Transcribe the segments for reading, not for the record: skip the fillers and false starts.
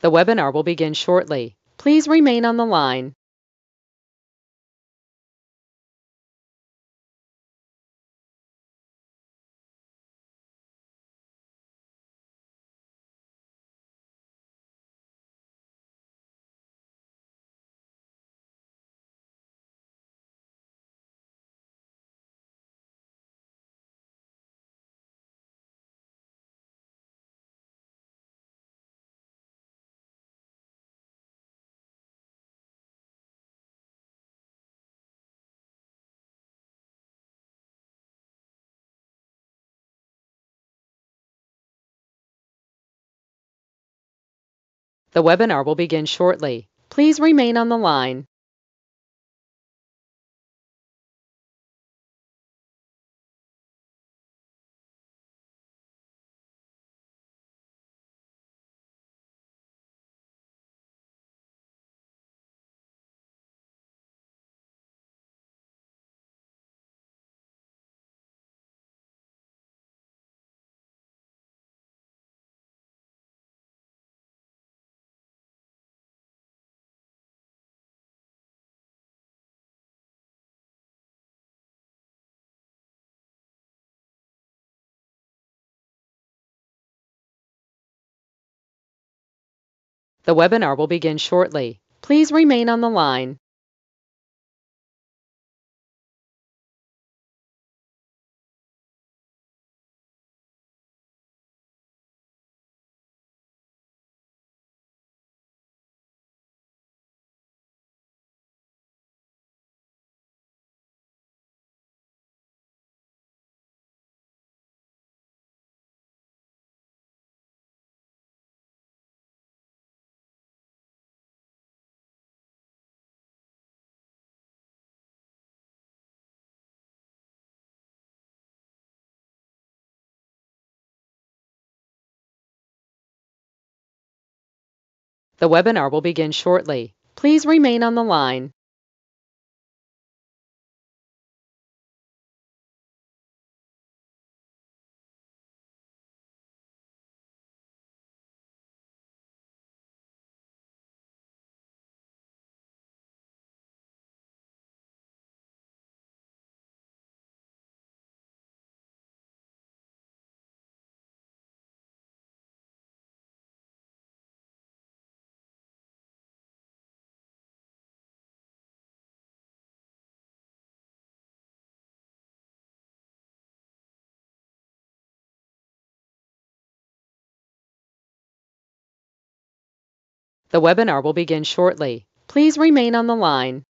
The webinar will begin shortly. Please remain on the line. The webinar will begin shortly. Please remain on the line. The webinar will begin shortly. Please remain on the line. The webinar will begin shortly. Please remain on the line. The webinar will begin shortly. Please remain on the line.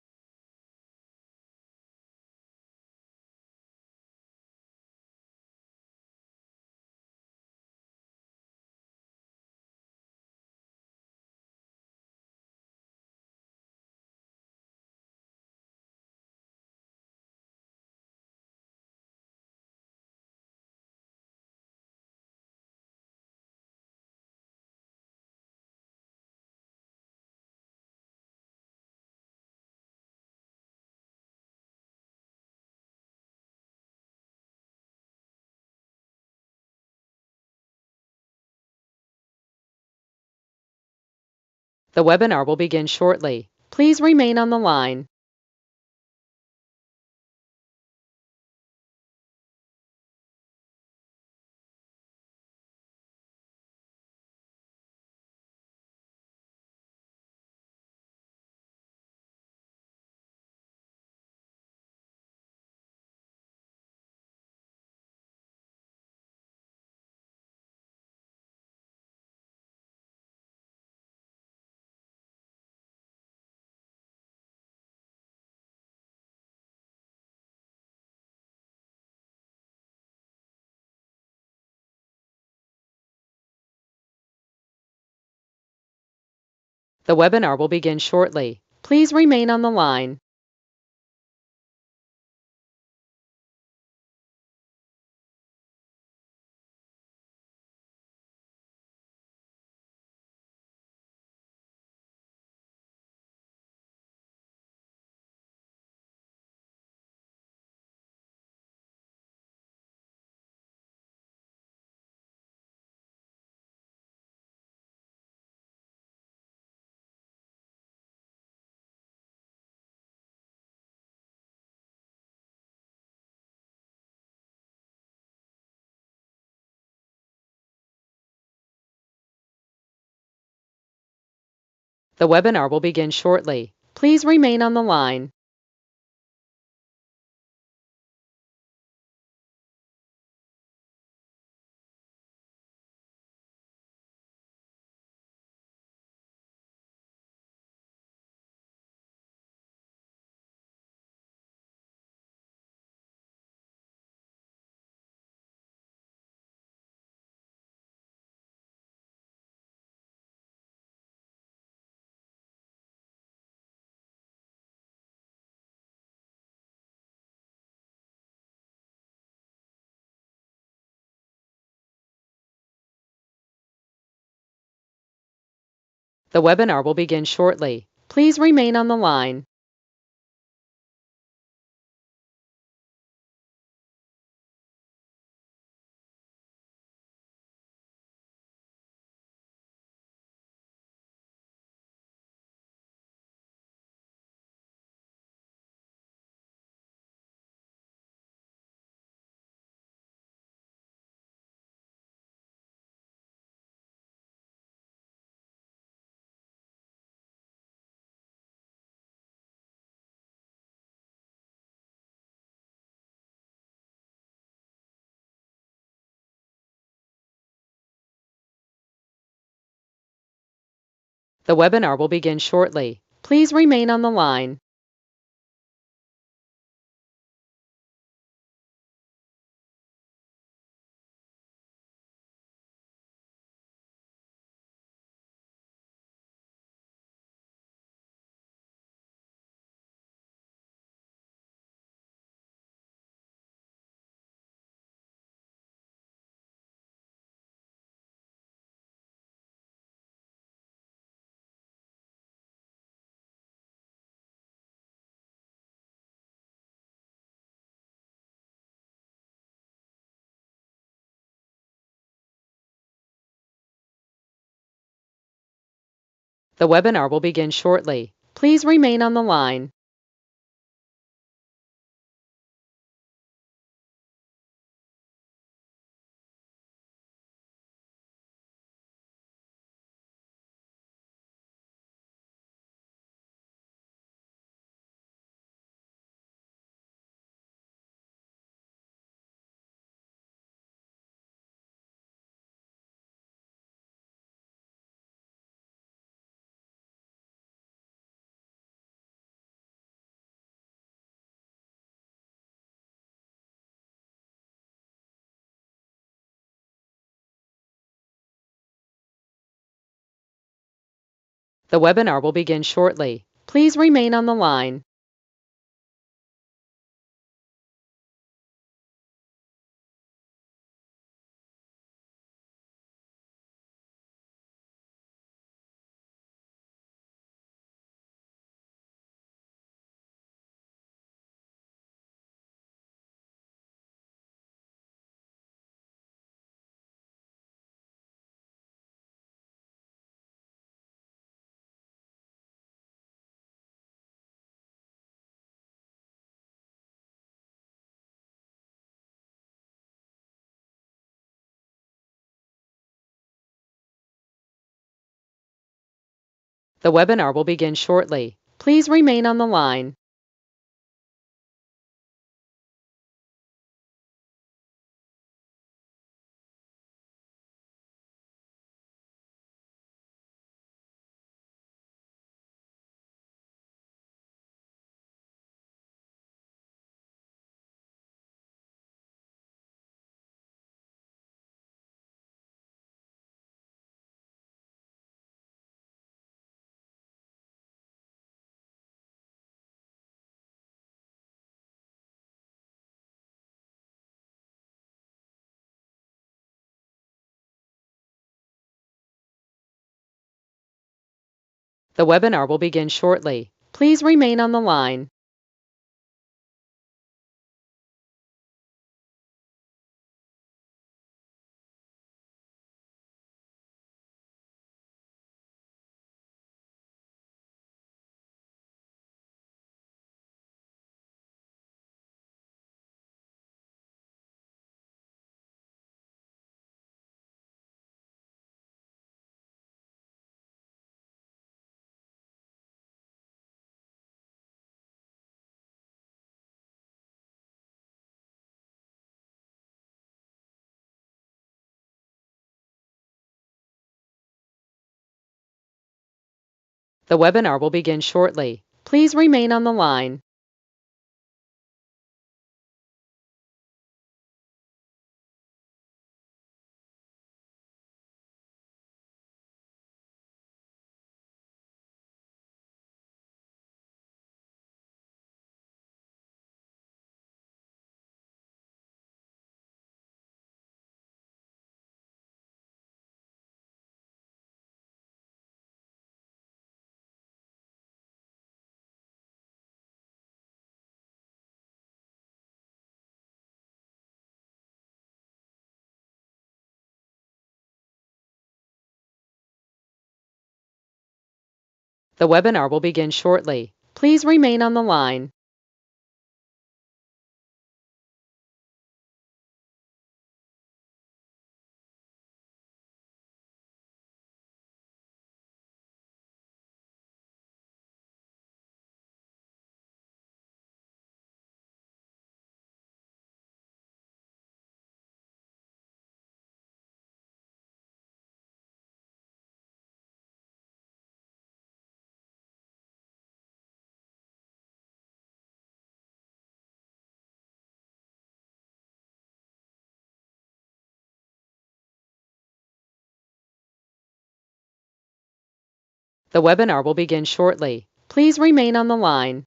The webinar will begin shortly. Please remain on the line. The webinar will begin shortly. Please remain on the line. The webinar will begin shortly. Please remain on the line. The webinar will begin shortly. Please remain on the line. The webinar will begin shortly. Please remain on the line. The webinar will begin shortly. Please remain on the line. The webinar will begin shortly. Please remain on the line. The webinar will begin shortly. Please remain on the line. The webinar will begin shortly. Please remain on the line. The webinar will begin shortly. Please remain on the line. The webinar will begin shortly. Please remain on the line. The webinar will begin shortly. Please remain on the line.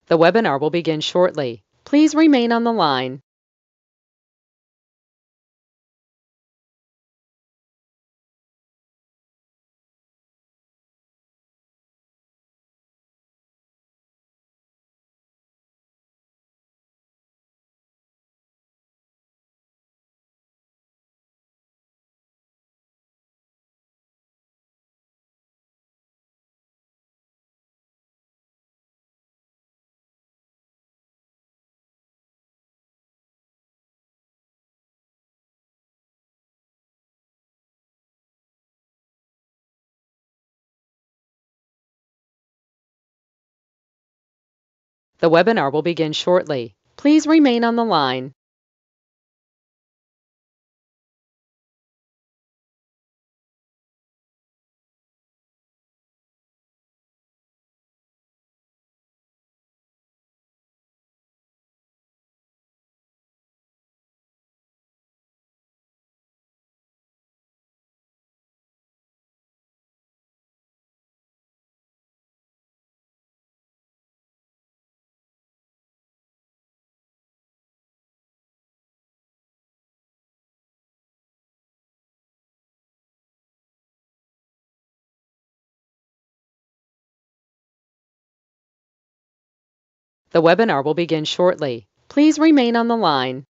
The webinar will begin shortly. Please remain on the line. The webinar will begin shortly. Please remain on the line. The webinar will begin shortly. Please remain on the line.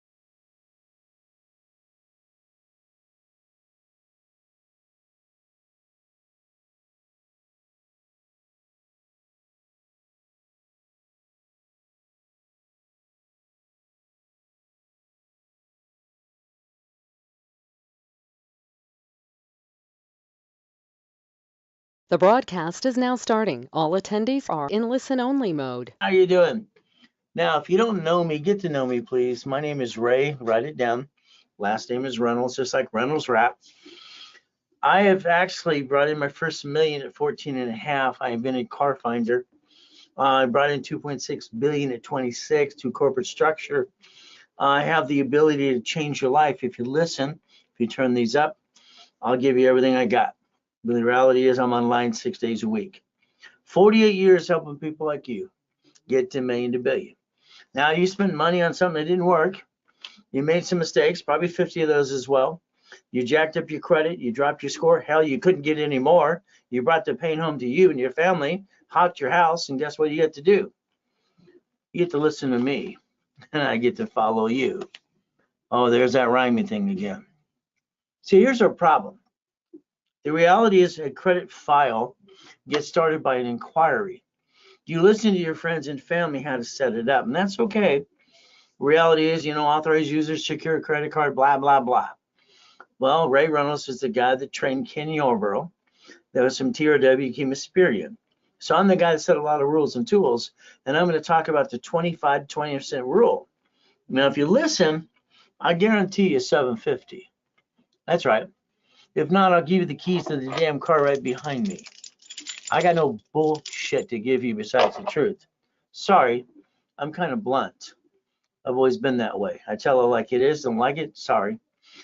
The broadcast is now starting. All attendees are in listen-only mode. How you doing? Now, if you don't know me, get to know me, please. My name is Ray. Write it down. Last name is Reynolds, just like Reynolds Wrap. I have actually brought in my first million at 14 and a half. I invented Car Finder. I brought in 2.6 billion at 26 to corporate structure. I have the ability to change your life if you listen. If you turn these up, I'll give you everything I got. But the reality is I'm online 6 days a week. 48 years helping people like you get to million to billion. Now, you spent money on something that didn't work. You made some mistakes, probably 50 of those as well. You jacked up your credit. You dropped your score. Hell, you couldn't get any more. You brought the pain home to you and your family, hocked your house, and guess what you had to do? You get to listen to me, and I get to follow you. Oh, there's that rhyming thing again. See, here's our problem. The reality is a credit file gets started by an inquiry. You listen to your friends and family how to set it up, and that's okay. Reality is, authorized users, secure credit card, blah, blah, blah. Well, Ray Reynolds is the guy that trained Kenny Overall. There was some TRW, became a Spirian. So I'm the guy that set a lot of rules and tools, and I'm going to talk about the 25 to 20% rule. Now, if you listen, I guarantee you 750. That's right. If not, I'll give you the keys to the damn car right behind me. I got no bullshit to give you besides the truth. Sorry, I'm kind of blunt. I've always been that way. I tell it like it is, don't like it, sorry.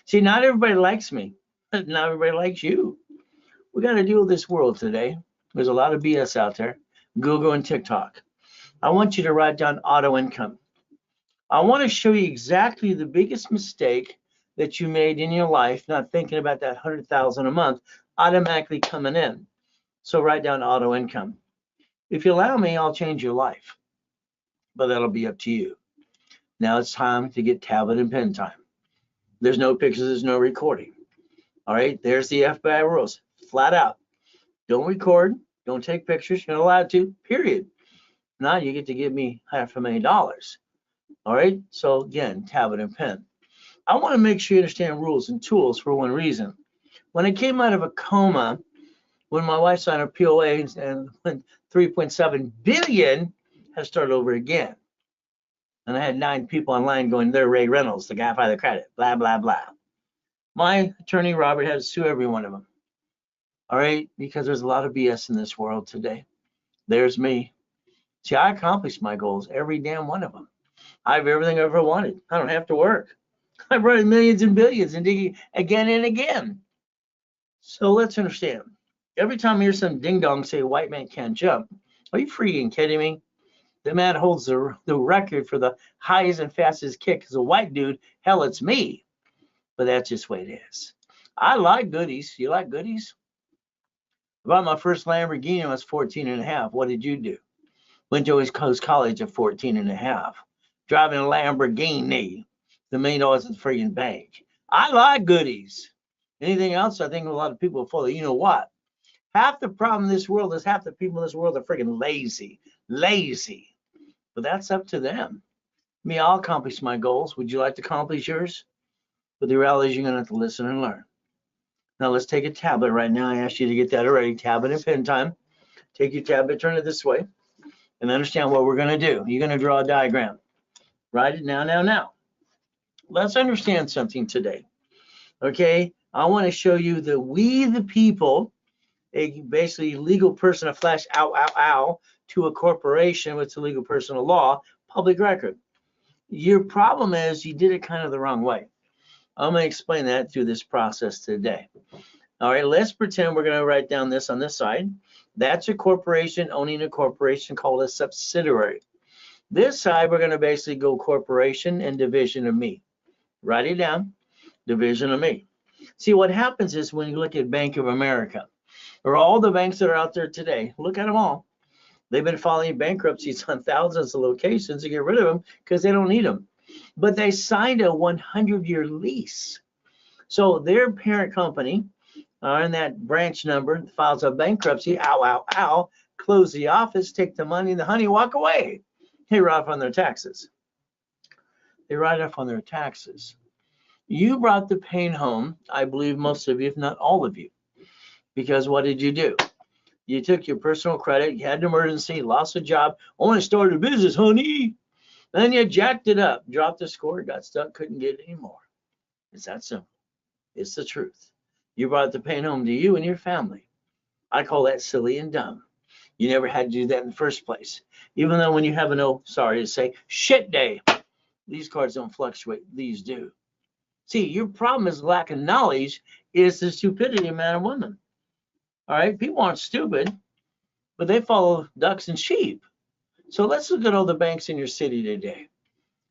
See, not everybody likes me. Not everybody likes you. We got to deal with this world today. There's a lot of BS out there. Google and TikTok. I want you to write down auto income. I want to show you exactly the biggest mistake that you made in your life, not thinking about that 100,000 a month automatically coming in. So write down auto income. If you allow me, I'll change your life, but that'll be up to you. Now it's time to get tablet and pen time. There's no pictures, there's no recording. All right, there's the FBI rules, flat out. Don't record, don't take pictures, you're not allowed to, period. Now you get to give me $500,000. All right, so again, tablet and pen. I want to make sure you understand rules and tools for one reason. When I came out of a coma, when my wife signed her POA and when 3.7 billion, I started over again. And I had 9 people online going, they're Ray Reynolds, the guy by the credit, blah, blah, blah. My attorney, Robert, had to sue every one of them. All right, because there's a lot of BS in this world today. There's me. See, I accomplished my goals, every damn one of them. I have everything I ever wanted. I don't have to work. I've run millions and billions and digging again and again. So let's understand. Every time I hear some ding dong say white man can't jump, are you freaking kidding me? The man holds the record for the highest and fastest kick as a white dude. Hell, it's me. But that's just the way it is. I like goodies. You like goodies? I bought my first Lamborghini when I was 14 and a half. What did you do? Went to East Coast College at 14 and a half. Driving a Lamborghini. The $1 million at the freaking bank. I like goodies. Anything else? I think a lot of people are full of, you know what? Half the problem in this world is half the people in this world are freaking lazy. Lazy. But that's up to them. Me, I'll accomplish my goals. Would you like to accomplish yours? But the reality is you're going to have to listen and learn. Now let's take a tablet right now. I asked you to get that already. Tablet and pen time. Take your tablet, turn it this way, and understand what we're going to do. You're going to draw a diagram. Write it now. Let's understand something today. Okay? I want to show you that we, the people, a basically legal person, a flash to a corporation, which is a legal person of law, public record. Your problem is you did it kind of the wrong way. I'm going to explain that through this process today. All right, let's pretend we're going to write down this on this side. That's a corporation owning a corporation called a subsidiary. This side, we're going to basically go corporation and division of me. Write it down, division of me. See, what happens is when you look at Bank of America, or all the banks that are out there today, look at them all. They've been filing bankruptcies on thousands of locations to get rid of them because they don't need them. But they signed a 100-year lease. So their parent company, and that branch number files a bankruptcy, close the office, take the money and the honey, walk away. They write off on their taxes. You brought the pain home, I believe most of you, if not all of you, because what did you do? You took your personal credit, you had an emergency, lost a job, I want to start a business, honey. Then you jacked it up, dropped the score, got stuck, couldn't get it anymore. It's that simple. It's the truth. You brought the pain home to you and your family. I call that silly and dumb. You never had to do that in the first place. Even though when you have an, sorry to say, shit day, these cards don't fluctuate, these do. See, your problem is lack of knowledge is the stupidity of man and woman. All right, people aren't stupid, but they follow ducks and sheep. So let's look at all the banks in your city today.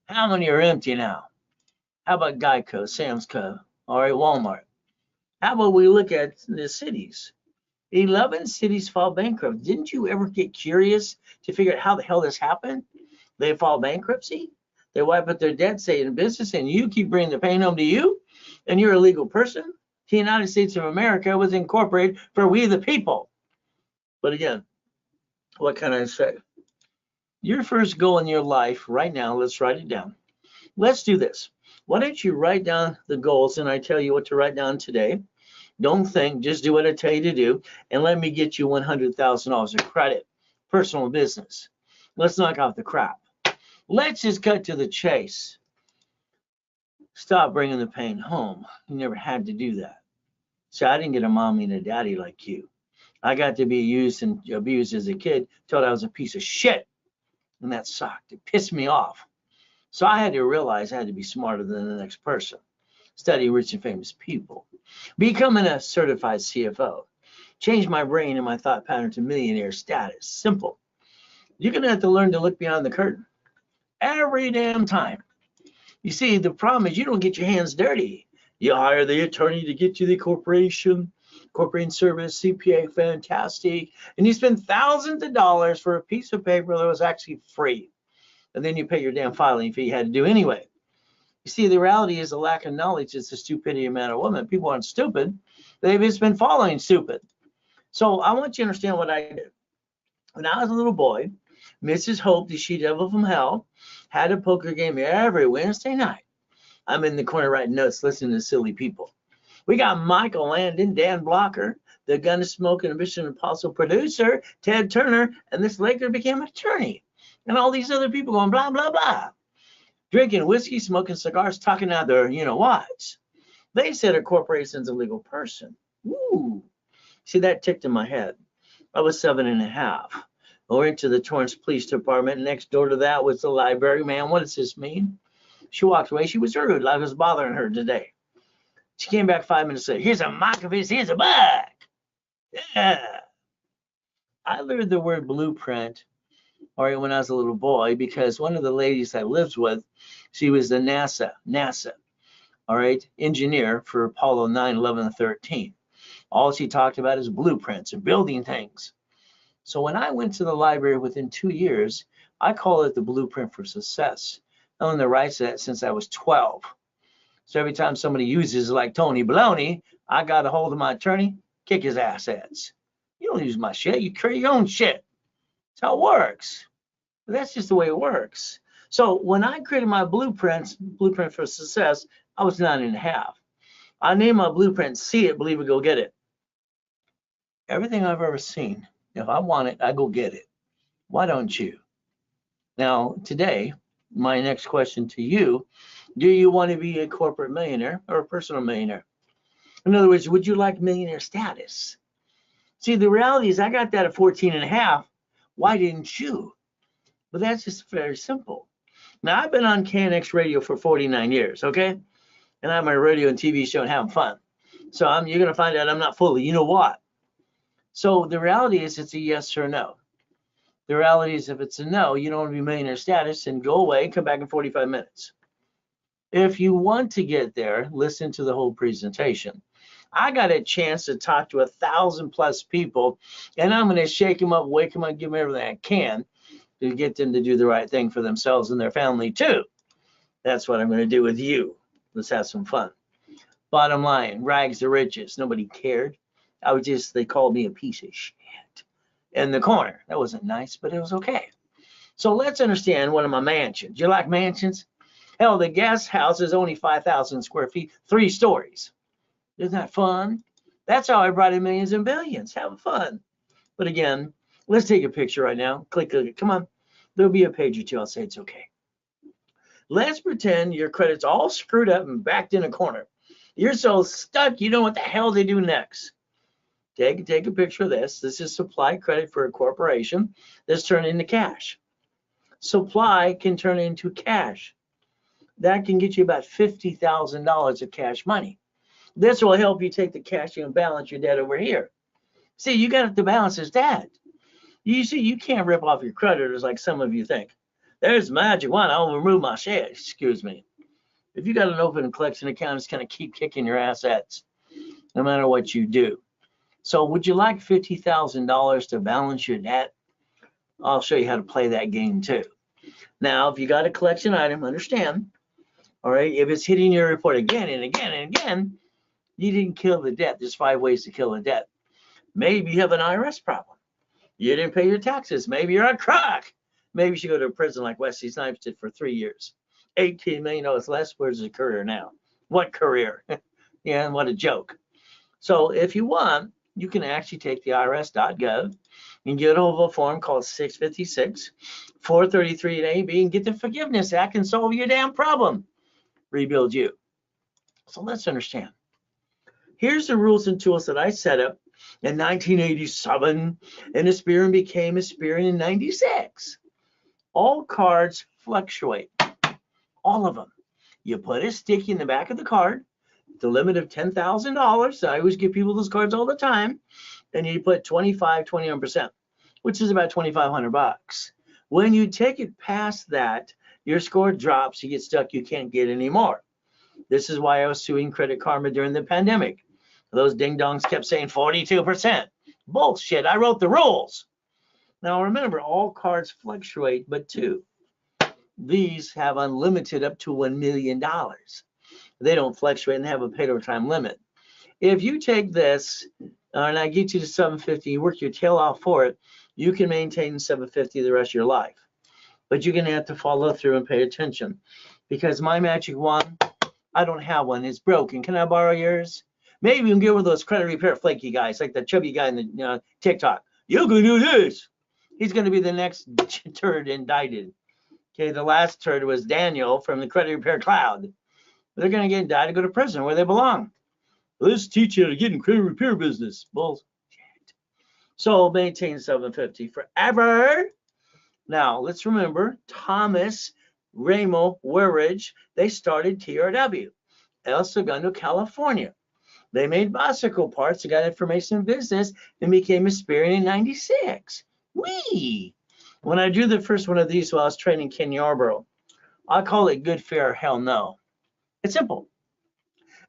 How many are empty now? How about Geico, Sam's Club, all right, Walmart? How about we look at the cities? 11 cities filed bankrupt. Didn't you ever get curious to figure out how the hell this happened? They file bankruptcy. They wipe out their debt, stay in business, and you keep bringing the pain home to you, and you're a legal person. The United States of America was incorporated for we the people. But again, what can I say? Your first goal in your life right now, let's write it down. Let's do this. Why don't you write down the goals, and I tell you what to write down today. Don't think, just do what I tell you to do, and let me get you $100,000 of credit, personal business. Let's knock off the crap. Let's just cut to the chase. Stop bringing the pain home. You never had to do that. So I didn't get a mommy and a daddy like you. I got to be used and abused as a kid till I was a piece of shit. And that sucked. It pissed me off. So I had to realize I had to be smarter than the next person. Study rich and famous people. Becoming a certified CFO. Change my brain and my thought pattern to millionaire status. Simple. You're going to have to learn to look beyond the curtain. Every damn time. You see, the problem is you don't get your hands dirty. You hire the attorney to get you the corporation service, CPA, fantastic. And you spend thousands of dollars for a piece of paper that was actually free. And then you pay your damn filing fee you had to do anyway. You see, the reality is the lack of knowledge is the stupidity of man or woman. People aren't stupid. They've just been following stupid. So I want you to understand what I did. When I was a little boy, Mrs. Hope, the she-devil from hell, had a poker game every Wednesday night. I'm in the corner writing notes, listening to silly people. We got Michael Landon, Dan Blocker, the gun-smoking Mission Impossible producer, Ted Turner, and this Laker became an attorney. And all these other people going blah, blah, blah. Drinking whiskey, smoking cigars, talking out their you-know-whats. They said a corporation's a legal person. Ooh. See, that ticked in my head. I was 7.5. I went to the Torrance Police Department. Next door to that was the library. Man, what does this mean? She walked away. She was rude. I was bothering her today. She came back 5 minutes later. Here's a mock of his. Here's a bug. Yeah. I learned the word blueprint when I was a little boy because one of the ladies I lived with, she was the NASA, engineer for Apollo 9, 11, and 13. All she talked about is blueprints and building things. So when I went to the library within 2 years, I call it the blueprint for success. I owned the rights to that since I was 12. So every time somebody uses like Tony Baloney, I got a hold of my attorney, kick his assets. You don't use my shit, you create your own shit. That's how it works. But that's just the way it works. So when I created my blueprint for success, I was 9.5. I named my blueprint, see it, believe it, go get it. Everything I've ever seen, if I want it, I go get it. Why don't you? Now, today, my next question to you, do you want to be a corporate millionaire or a personal millionaire? In other words, would you like millionaire status? See, the reality is I got that at 14.5. Why didn't you? But that's just very simple. Now, I've been on KNX radio for 49 years, okay? And I'm on a radio and TV show and having fun. So you're going to find out I'm not fully, you know what? So the reality is it's a yes or no. The reality is if it's a no, you don't want to be millionaire status and go away, come back in 45 minutes. If you want to get there, listen to the whole presentation. I got a chance to talk to 1,000+ people, and I'm going to shake them up, wake them up, give them everything I can to get them to do the right thing for themselves and their family too. That's what I'm going to do with you. Let's have some fun. Bottom line, rags to riches. Nobody cared. They called me a piece of shit in the corner. That wasn't nice, but it was okay. So let's understand one of my mansions. You like mansions? Hell, the guest house is only 5,000 square feet, 3 stories. Isn't that fun? That's how I brought in millions and billions. Having fun. But again, let's take a picture right now. Click. Come on. There'll be a page or two. I'll say it's okay. Let's pretend your credit's all screwed up and backed in a corner. You're so stuck, you know what the hell they do next. Take a picture of this. This is supply credit for a corporation. This turn into cash. Supply can turn into cash. That can get you about $50,000 of cash money. This will help you take the cash and balance your debt over here. See, you got to balance this debt. You see, you can't rip off your creditors like some of you think. There's the magic wand. I'll remove my share. Excuse me. If you got an open collection account, it's going to keep kicking your assets no matter what you do. So would you like $50,000 to balance your debt? I'll show you how to play that game too. Now, if you got a collection item, understand, all right, if it's hitting your report again and again and again, you didn't kill the debt. There's 5 ways to kill a debt. Maybe you have an IRS problem. You didn't pay your taxes. Maybe you're on crack. Maybe you should go to a prison like Wesley Snipes did for 3 years. $18 million less. Where's his career now? What career? Yeah, and what a joke. So if you want, you can actually take the irs.gov and get a hold of a form called 656 433 AB and get the Forgiveness Act and solve your damn problem. Rebuild you. So let's understand. Here's the rules and tools that I set up in 1987, and Aspirin became Aspirin in 96. All cards fluctuate, all of them. You put a sticky in the back of the card, the limit of $10,000. I always give people those cards all the time, and you put 21%, which is about $2,500. When you take it past that, your score drops, you get stuck, you can't get any more. This is why I was suing Credit Karma during the pandemic. Those ding-dongs kept saying 42%. Bullshit, I wrote the rules. Now remember, all cards fluctuate, but two. These have unlimited up to $1 million. They don't fluctuate and have a paid overtime limit. If you take this and I get you to 750, you work your tail off for it, you can maintain 750 the rest of your life. But you're gonna have to follow through and pay attention, because my magic wand, I don't have one, it's broken. Can I borrow yours? Maybe you can get one of those credit repair flaky guys, like the chubby guy in the TikTok. You can do this. He's going to be the next turd indicted. Okay, the last turd was Daniel from the credit repair cloud. They're going to get indicted, go to prison where they belong. Let's teach you to get in credit repair business. Bullshit. So maintain 750 forever. Now let's remember Thomas, Ramo, Wearage. They started TRW, El Segundo, California. They made bicycle parts, they got information in business, and became Aspirin in 96. Whee! When I drew the first one of these while I was training Ken Yarborough, I call it good, fair, hell no. It's simple.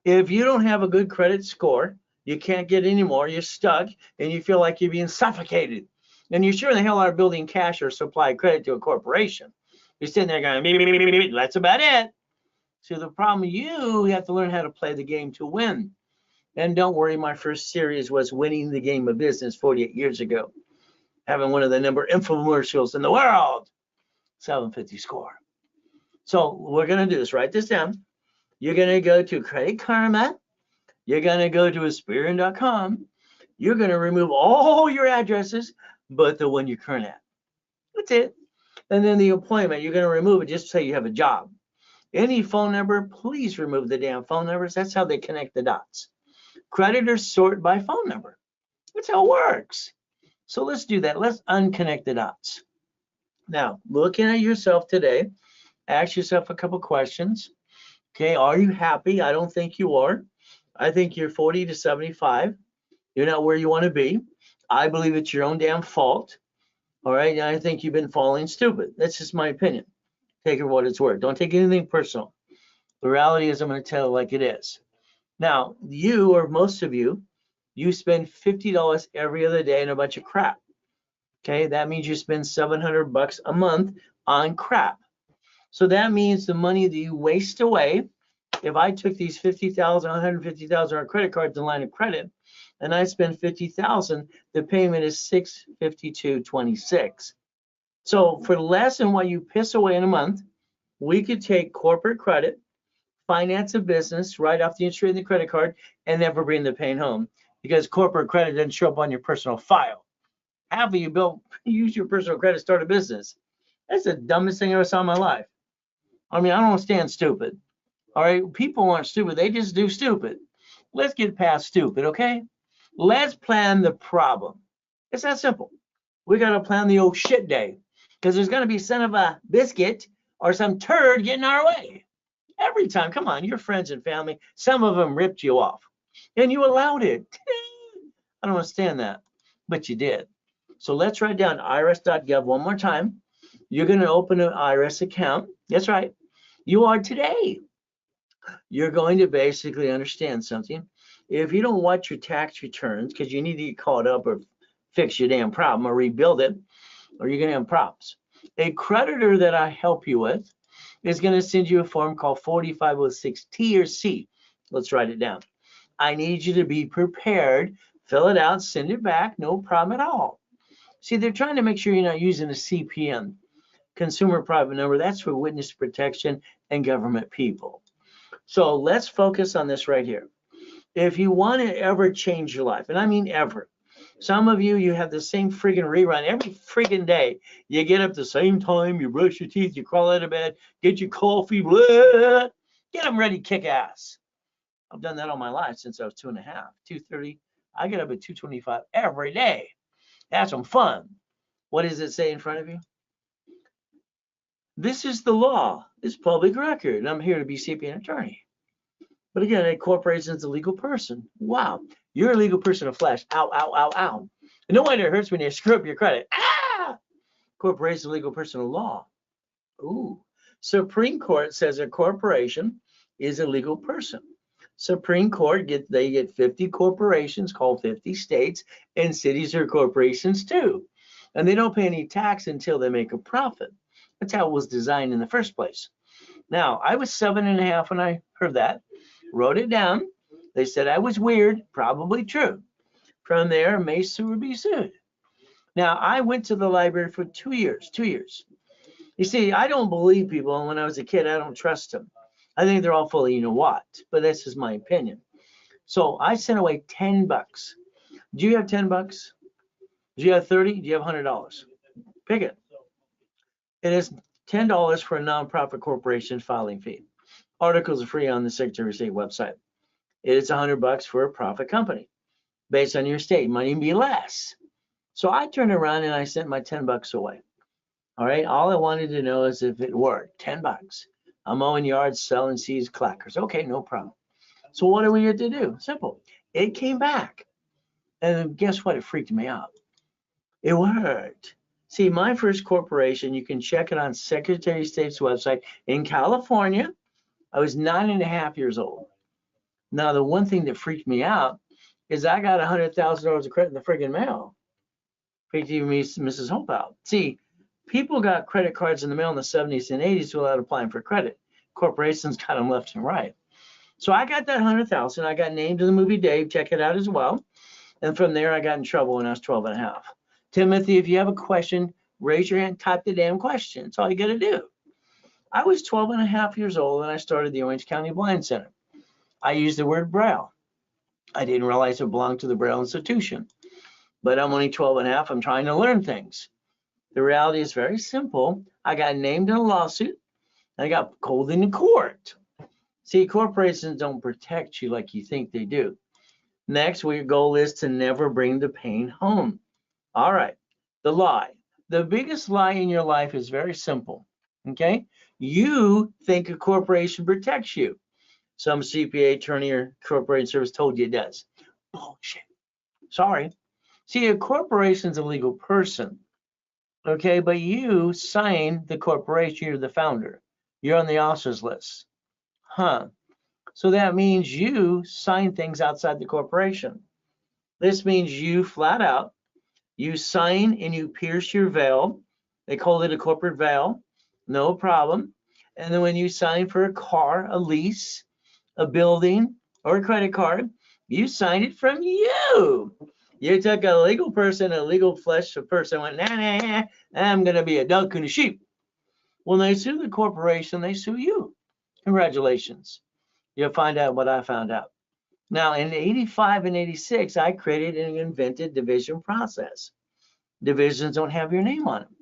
If you don't have a good credit score, you can't get any more, you're stuck, and you feel like you're being suffocated. And you sure the hell are building cash or supply credit to a corporation. You're sitting there going, beep, beep, beep, beep, that's about it. So the problem, you have to learn how to play the game to win. And don't worry, my first series was winning the game of business 48 years ago, having one of the number infomercials in the world, 750 score. So we're going to do this. Write this down. You're going to go to Credit Karma. You're going to go to Aspirin.com. You're going to remove all your addresses, but the one you're current at. That's it. And then the employment, you're going to remove it just to say you have a job. Any phone number, please remove the damn phone numbers. That's how they connect the dots. Creditors sort by phone number. That's how it works. So let's do that. Let's unconnect the dots. Now, looking at yourself today, ask yourself a couple questions. Okay, are you happy? I don't think you are. I think you're 40 to 75. You're not where you want to be. I believe it's your own damn fault. All right, and I think you've been falling stupid. That's just my opinion. Take it for what it's worth. Don't take anything personal. The reality is I'm going to tell it like it is. Now, you, or most of you, you spend $50 every other day on a bunch of crap. Okay, that means you spend $700 a month on crap. So that means the money that you waste away, if I took these 50,000, 150,000 on credit cards in line of credit, and I spend 50,000, the payment is $652.26. So for less than what you piss away in a month, we could take corporate credit, finance a business, write off the interest rate in the credit card, and never bring the pain home, because corporate credit doesn't show up on your personal file. Half of you use your personal credit to start a business. That's the dumbest thing I ever saw in my life. I mean, I don't understand stupid. All right, people aren't stupid, they just do stupid. Let's get past stupid, okay? Let's plan the problem. It's that simple. We got to plan the oh shit day, because there's going to be son of a biscuit or some turd getting our way. Every time, come on, your friends and family, some of them ripped you off, and you allowed it. I don't understand that, but you did. So let's write down irs.gov one more time. You're going to open an IRS account. That's right. You are today. You're going to basically understand something. If you don't watch your tax returns, because you need to get caught up or fix your damn problem or rebuild it, or you're going to have problems. A creditor that I help you with is going to send you a form called 4506T or C. Let's write it down. I need you to be prepared, fill it out, send it back, no problem at all. See, they're trying to make sure you're not using a CPN, consumer private number. That's for witness protection and government people. So let's focus on this right here. If you want to ever change your life, and I mean ever, some of you have the same friggin' rerun every friggin' day. You get up the same time, you brush your teeth, you crawl out of bed, get your coffee, blah, get them ready to kick ass. I've done that all my life since I was 2.5, 2:30. I get up at 2:25 every day. Have some fun. What does it say in front of you? This is the law. It's public record. And I'm here to be CPA attorney. But again, a corporation is a legal person. Wow. You're a legal person of flesh. Ow, ow, ow, ow. And no wonder it hurts when you screw up your credit. Ah! Corporation is a legal person of law. Ooh. Supreme Court says a corporation is a legal person. Supreme Court, they get 50 corporations called 50 states, and cities are corporations too. And they don't pay any tax until they make a profit. That's how it was designed in the first place. Now, I was 7.5 when I heard that, wrote it down. They said I was weird, probably true. From there, may sue or be sued. Now, I went to the library for 2 years, 2 years. You see, I don't believe people, and when I was a kid, I don't trust them. I think they're all full of you know what, but this is my opinion. So I sent away $10. Do you have $10? Do you have 30? Do you have $100? Pick it. It is $10 for a nonprofit corporation filing fee. Articles are free on the Secretary of State website. It is $100 for a profit company. Based on your state, it might even be less. So I turned around and I sent my $10 away. All right, all I wanted to know is if it worked. $10. I'm mowing yards, selling seeds, clackers. Okay, no problem. So what are we here to do? Simple. It came back. And guess what? It freaked me out. It worked. See, my first corporation, you can check it on Secretary of State's website in California. I was 9.5 years old. Now, the one thing that freaked me out is I got $100,000 of credit in the friggin' mail. Freaked even me, Mrs. Hope out. See, people got credit cards in the mail in the 70s and 80s without applying for credit. Corporations got them left and right. So I got that 100,000. I got named in the movie Dave. Check it out as well. And from there, I got in trouble when I was 12.5. Timothy, if you have a question, raise your hand, type the damn question. That's all you got to do. I was 12.5 years old and I started the Orange County Blind Center. I used the word Braille. I didn't realize it belonged to the Braille Institution. But I'm only 12.5. I'm trying to learn things. The reality is very simple. I got named in a lawsuit. And I got called into court. See, corporations don't protect you like you think they do. Next, your goal is to never bring the pain home. All right, the lie. The biggest lie in your life is very simple, okay? You think a corporation protects you. Some CPA, attorney, or corporation service told you it does. Bullshit. Sorry. See, a corporation's a legal person, okay? But you sign the corporation, you're the founder. You're on the officers list. Huh. So that means you sign things outside the corporation. This means you flat out, you sign and you pierce your veil. They call it a corporate veil. No problem. And then when you sign for a car, a lease, a building, or a credit card, you sign it from you. You took a legal person, a legal flesh person, went, nah, I'm going to be a duck and a sheep. When they sue the corporation, they sue you. Congratulations. You'll find out what I found out. Now, in 85 and 86, I created and invented division process. Divisions don't have your name on them.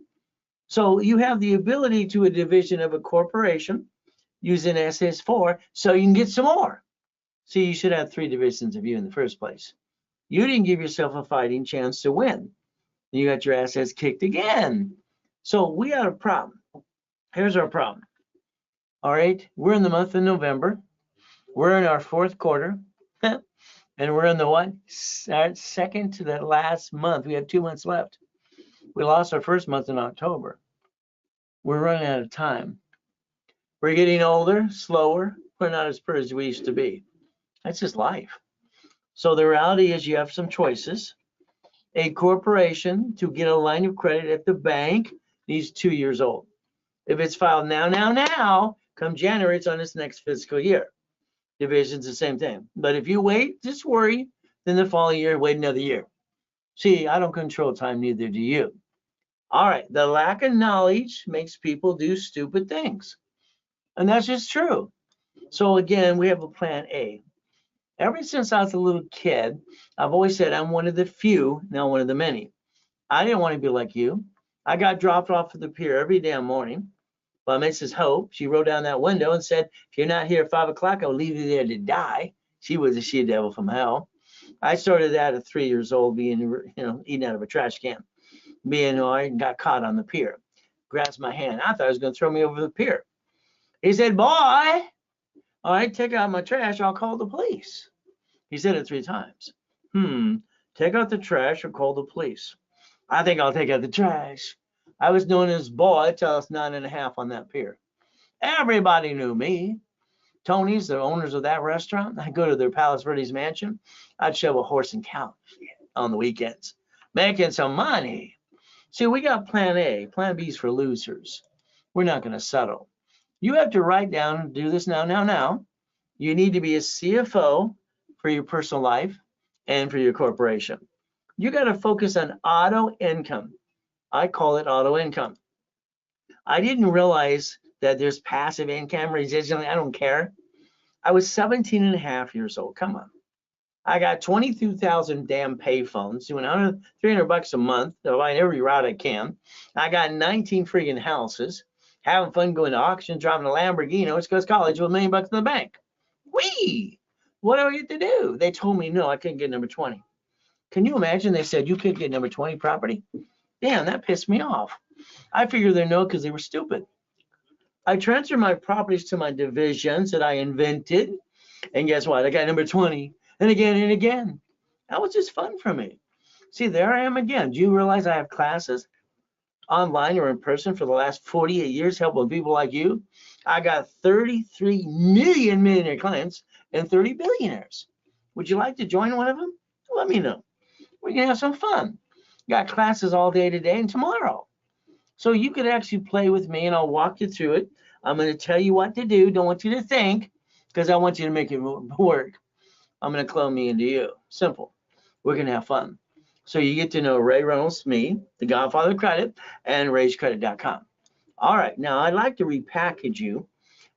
So you have the ability to a division of a corporation using SS4 so you can get some more. See, you should have 3 divisions of you in the first place. You didn't give yourself a fighting chance to win. You got your assets kicked again. So we got a problem. Here's our problem. All right, we're in the month of November. We're in our 4th quarter. And we're in the what? Second to the last month. We have 2 months left. We lost our first month in October. We're running out of time. We're getting older, slower. We're not as pretty as we used to be. That's just life. So the reality is you have some choices. A corporation to get a line of credit at the bank, He's 2 years old. If it's filed now, come January, it's on its next fiscal year. Division's the same thing. But if you wait, just worry, then the following year, wait another year. See, I don't control time, neither do you. All right, the lack of knowledge makes people do stupid things. And that's just true. So again, we have a plan A. Ever since I was a little kid, I've always said I'm one of the few, now one of the many. I didn't want to be like you. I got dropped off at the pier every damn morning by Mrs. Hope. She rolled down that window and said, if you're not here at 5 o'clock, I'll leave you there to die. She was a she-devil from hell. I started that at 3 years old, being, eating out of a trash can. I got caught on the pier. Grasped my hand. I thought he was going to throw me over the pier. He said, boy, all right, take out my trash. I'll call the police. He said it 3 times. Take out the trash or call the police. I think I'll take out the trash. I was known as boy till I was 9.5 on that pier. Everybody knew me. Tony's, the owners of that restaurant. I'd go to their Palos Verdes mansion. I'd show a horse and cow on the weekends, making some money. See, we got plan A. Plan B is for losers. We're not going to settle. You have to write down, do this now. You need to be a CFO for your personal life and for your corporation. You got to focus on auto income. I call it auto income. I didn't realize that there's passive income, residual. I don't care. I was 17.5 years old. Come on. I got 22,000 damn pay phones, doing $300 a month, buying every route I can. I got 19 freaking houses, having fun going to auctions, driving a Lamborghini, West Coast College with $1 million in the bank. Whee! What do I get to do? They told me no, I couldn't get number 20. Can you imagine? They said you couldn't get number 20 property. Damn, that pissed me off. I figured they know because they were stupid. I transferred my properties to my divisions that I invented, and guess what? I got number 20. And again. That was just fun for me. See, there I am again. Do you realize I have classes online or in person for the last 48 years helping people like you? I got 33 million millionaire clients and 30 billionaires. Would you like to join one of them? Let me know. We can have some fun. Got classes all day today and tomorrow. So you could actually play with me and I'll walk you through it. I'm going to tell you what to do. Don't want you to think because I want you to make it work. I'm going to clone me into you. Simple. We're going to have fun. So you get to know Ray Reynolds, me, the Godfather of Credit, and raisecredit.com. All right. Now, I'd like to repackage you.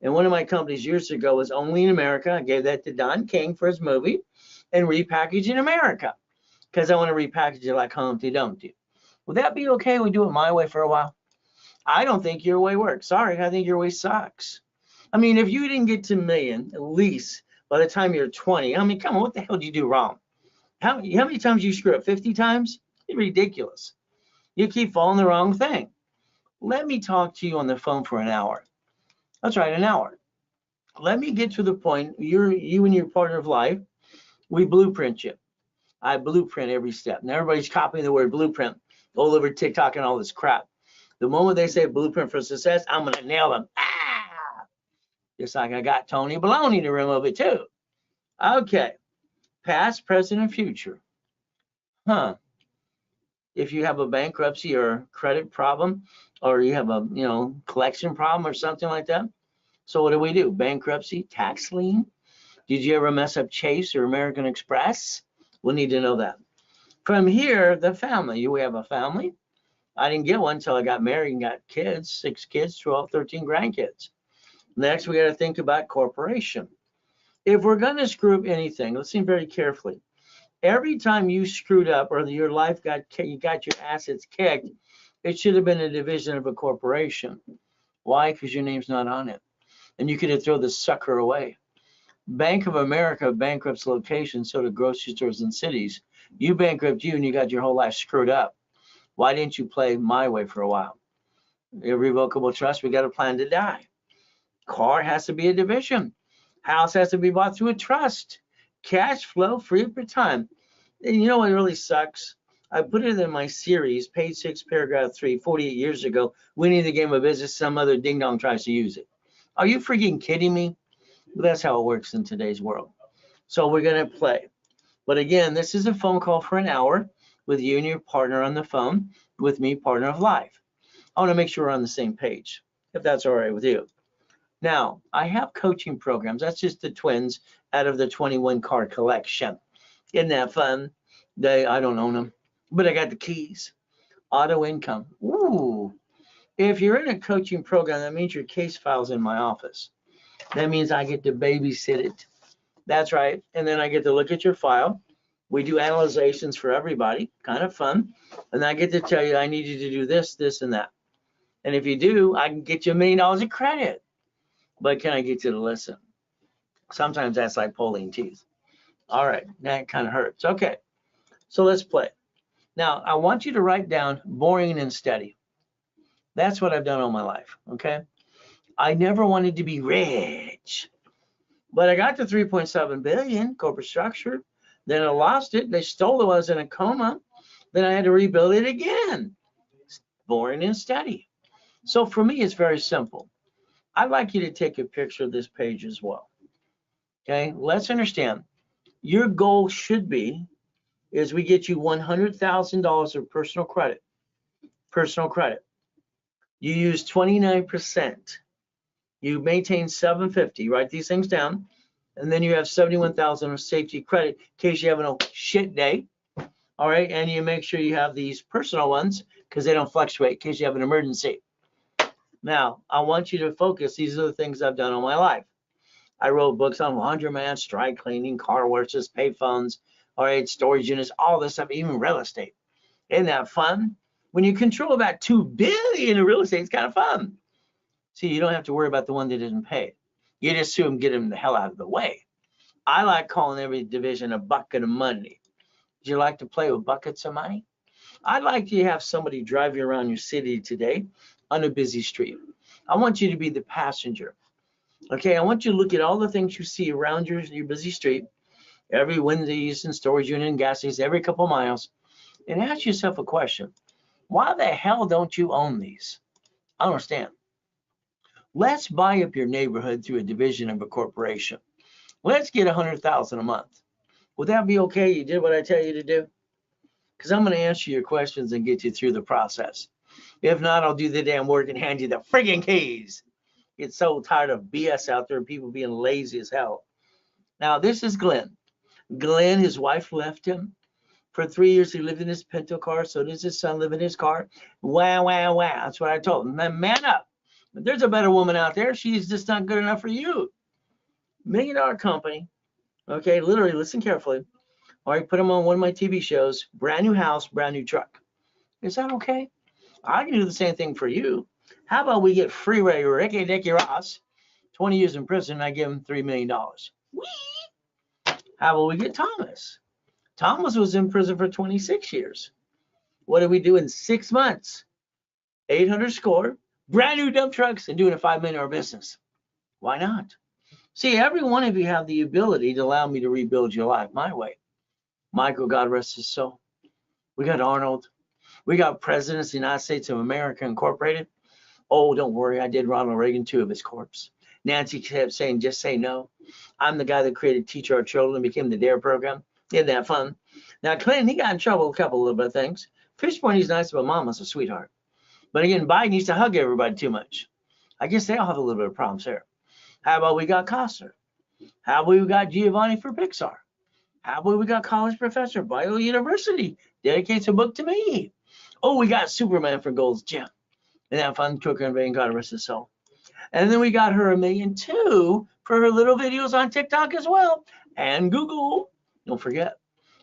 And one of my companies years ago was Only in America. I gave that to Don King for his movie. And Repackage in America. Because I want to repackage it like Humpty Dumpty. Would that be okay? We do it my way for a while? I don't think your way works. Sorry, I think your way sucks. I mean, if you didn't get to $1 million, at least by the time you're 20, I mean, come on, what the hell did you do wrong? How many times you screw up? 50 times? It's ridiculous. You keep following the wrong thing. Let me talk to you on the phone for an hour. That's right, an hour. Let me get to the point. You and your partner of life, we blueprint you. I blueprint every step. Now everybody's copying the word blueprint all over TikTok and all this crap. The moment they say blueprint for success, I'm going to nail them. Just like I got Tony Baloney to remove it too. Okay. Past, present, and future. If you have a bankruptcy or credit problem, or you have a collection problem or something like that. So what do? Bankruptcy, tax lien. Did you ever mess up Chase or American Express? We'll need to know that. From here, the family. We have a family. I didn't get one until I got married and got kids, 6 kids, 12, 13 grandkids. Next, we got to think about corporation. If we're going to screw up anything, listen very carefully. Every time you screwed up or your life you got your assets kicked, it should have been a division of a corporation. Why? Because your name's not on it. And you could have thrown the sucker away. Bank of America bankrupts locations, so do grocery stores and cities. You bankrupt you and you got your whole life screwed up. Why didn't you play my way for a while? Irrevocable trust, we got a plan to die. Car has to be a division. House has to be bought through a trust. Cash flow free for time. And you know what really sucks? I put it in my series, page 6, paragraph 3, 48 years ago, winning the game of business, some other ding-dong tries to use it. Are you freaking kidding me? That's how it works in today's world. So we're going to play. But again, this is a phone call for an hour with you and your partner on the phone, with me, partner of life. I want to make sure we're on the same page, if that's all right with you. Now, I have coaching programs. That's just the twins out of the 21 card collection. Isn't that fun? I don't own them, but I got the keys. Auto income. Ooh. If you're in a coaching program, that means your case file's in my office. That means I get to babysit it. That's right. And then I get to look at your file. We do analyzations for everybody. Kind of fun. And I get to tell you, I need you to do this, this, and that. And if you do, I can get you $1 million of credit. But can I get you to listen? Sometimes that's like pulling teeth. All right, that kind of hurts. Okay, so let's play. Now, I want you to write down boring and steady. That's what I've done all my life, okay? I never wanted to be rich, but I got to 3.7 billion corporate structure. Then I lost it. They stole it. I was in a coma. Then I had to rebuild it again. Boring and steady. So for me, it's very simple. I'd like you to take a picture of this page as well. Okay, let's understand. Your goal should be is we get you $100,000 of personal credit. Personal credit. You use 29%. You maintain 750. Write these things down, and then you have 71,000 of safety credit in case you have a shit day. All right, and you make sure you have these personal ones because they don't fluctuate in case you have an emergency. Now, I want you to focus. These are the things I've done all my life. I wrote books on laundromats, dry cleaning, car washes, pay phones, all right, storage units, all this stuff, even real estate. Isn't that fun? When you control about 2 billion in real estate, it's kind of fun. See, you don't have to worry about the one that didn't pay. You just sue them, get them the hell out of the way. I like calling every division a bucket of money. Would you like to play with buckets of money? I'd like to have somebody drive you around your city today on a busy street. I want you to be the passenger. Okay, I want you to look at all the things you see around your busy street, every Wendy's and storage unit and gas station, every couple miles, and ask yourself a question. Why the hell don't you own these? I don't understand. Let's buy up your neighborhood through a division of a corporation. Let's get 100,000 a month. Would that be okay? You did what I tell you to do? Because I'm going to answer your questions and get you through the process. If not, I'll do the damn work and hand you the friggin' keys. Get so tired of BS out there and people being lazy as hell. Now, this is Glenn. Glenn, his wife left him. For 3 years, he lived in his Pinto car. So does his son live in his car. Wow, wow, wow. That's what I told him. Man up. But there's a better woman out there. She's just not good enough for you. $1 million company. Okay, literally, listen carefully. All right, put them on one of my TV shows. Brand new house, brand new truck. Is that okay? I can do the same thing for you. How about we get Freeway Ricky Dicky Ross, 20 years in prison, and I give him $3 million. Whee! How about we get Thomas? Thomas was in prison for 26 years. What did we do in 6 months? 800 score, brand new dump trucks, and doing a $5 million business. Why not? See, every one of you have the ability to allow me to rebuild your life my way. Michael, God rest his soul. We got Arnold. We got presidents of the United States of America Incorporated. Oh, don't worry, I did Ronald Reagan too of his corpse. Nancy kept saying, just say no. I'm the guy that created Teach Our Children, became the DARE program. Isn't that fun? Now, Clinton, he got in trouble with a couple little bit of things. Fishpoint, he's nice, but Mama's a sweetheart. But again, Biden used to hug everybody too much. I guess they all have a little bit of problems here. How about we got Costner? How about we got Giovanni for Pixar? How about we got college professor, Bible University, dedicates a book to me. Oh, we got Superman for Gold's Gym. And that fun cooker and being God rest his soul. And then we got her $1 million too for her little videos on TikTok as well. And Google. Don't forget.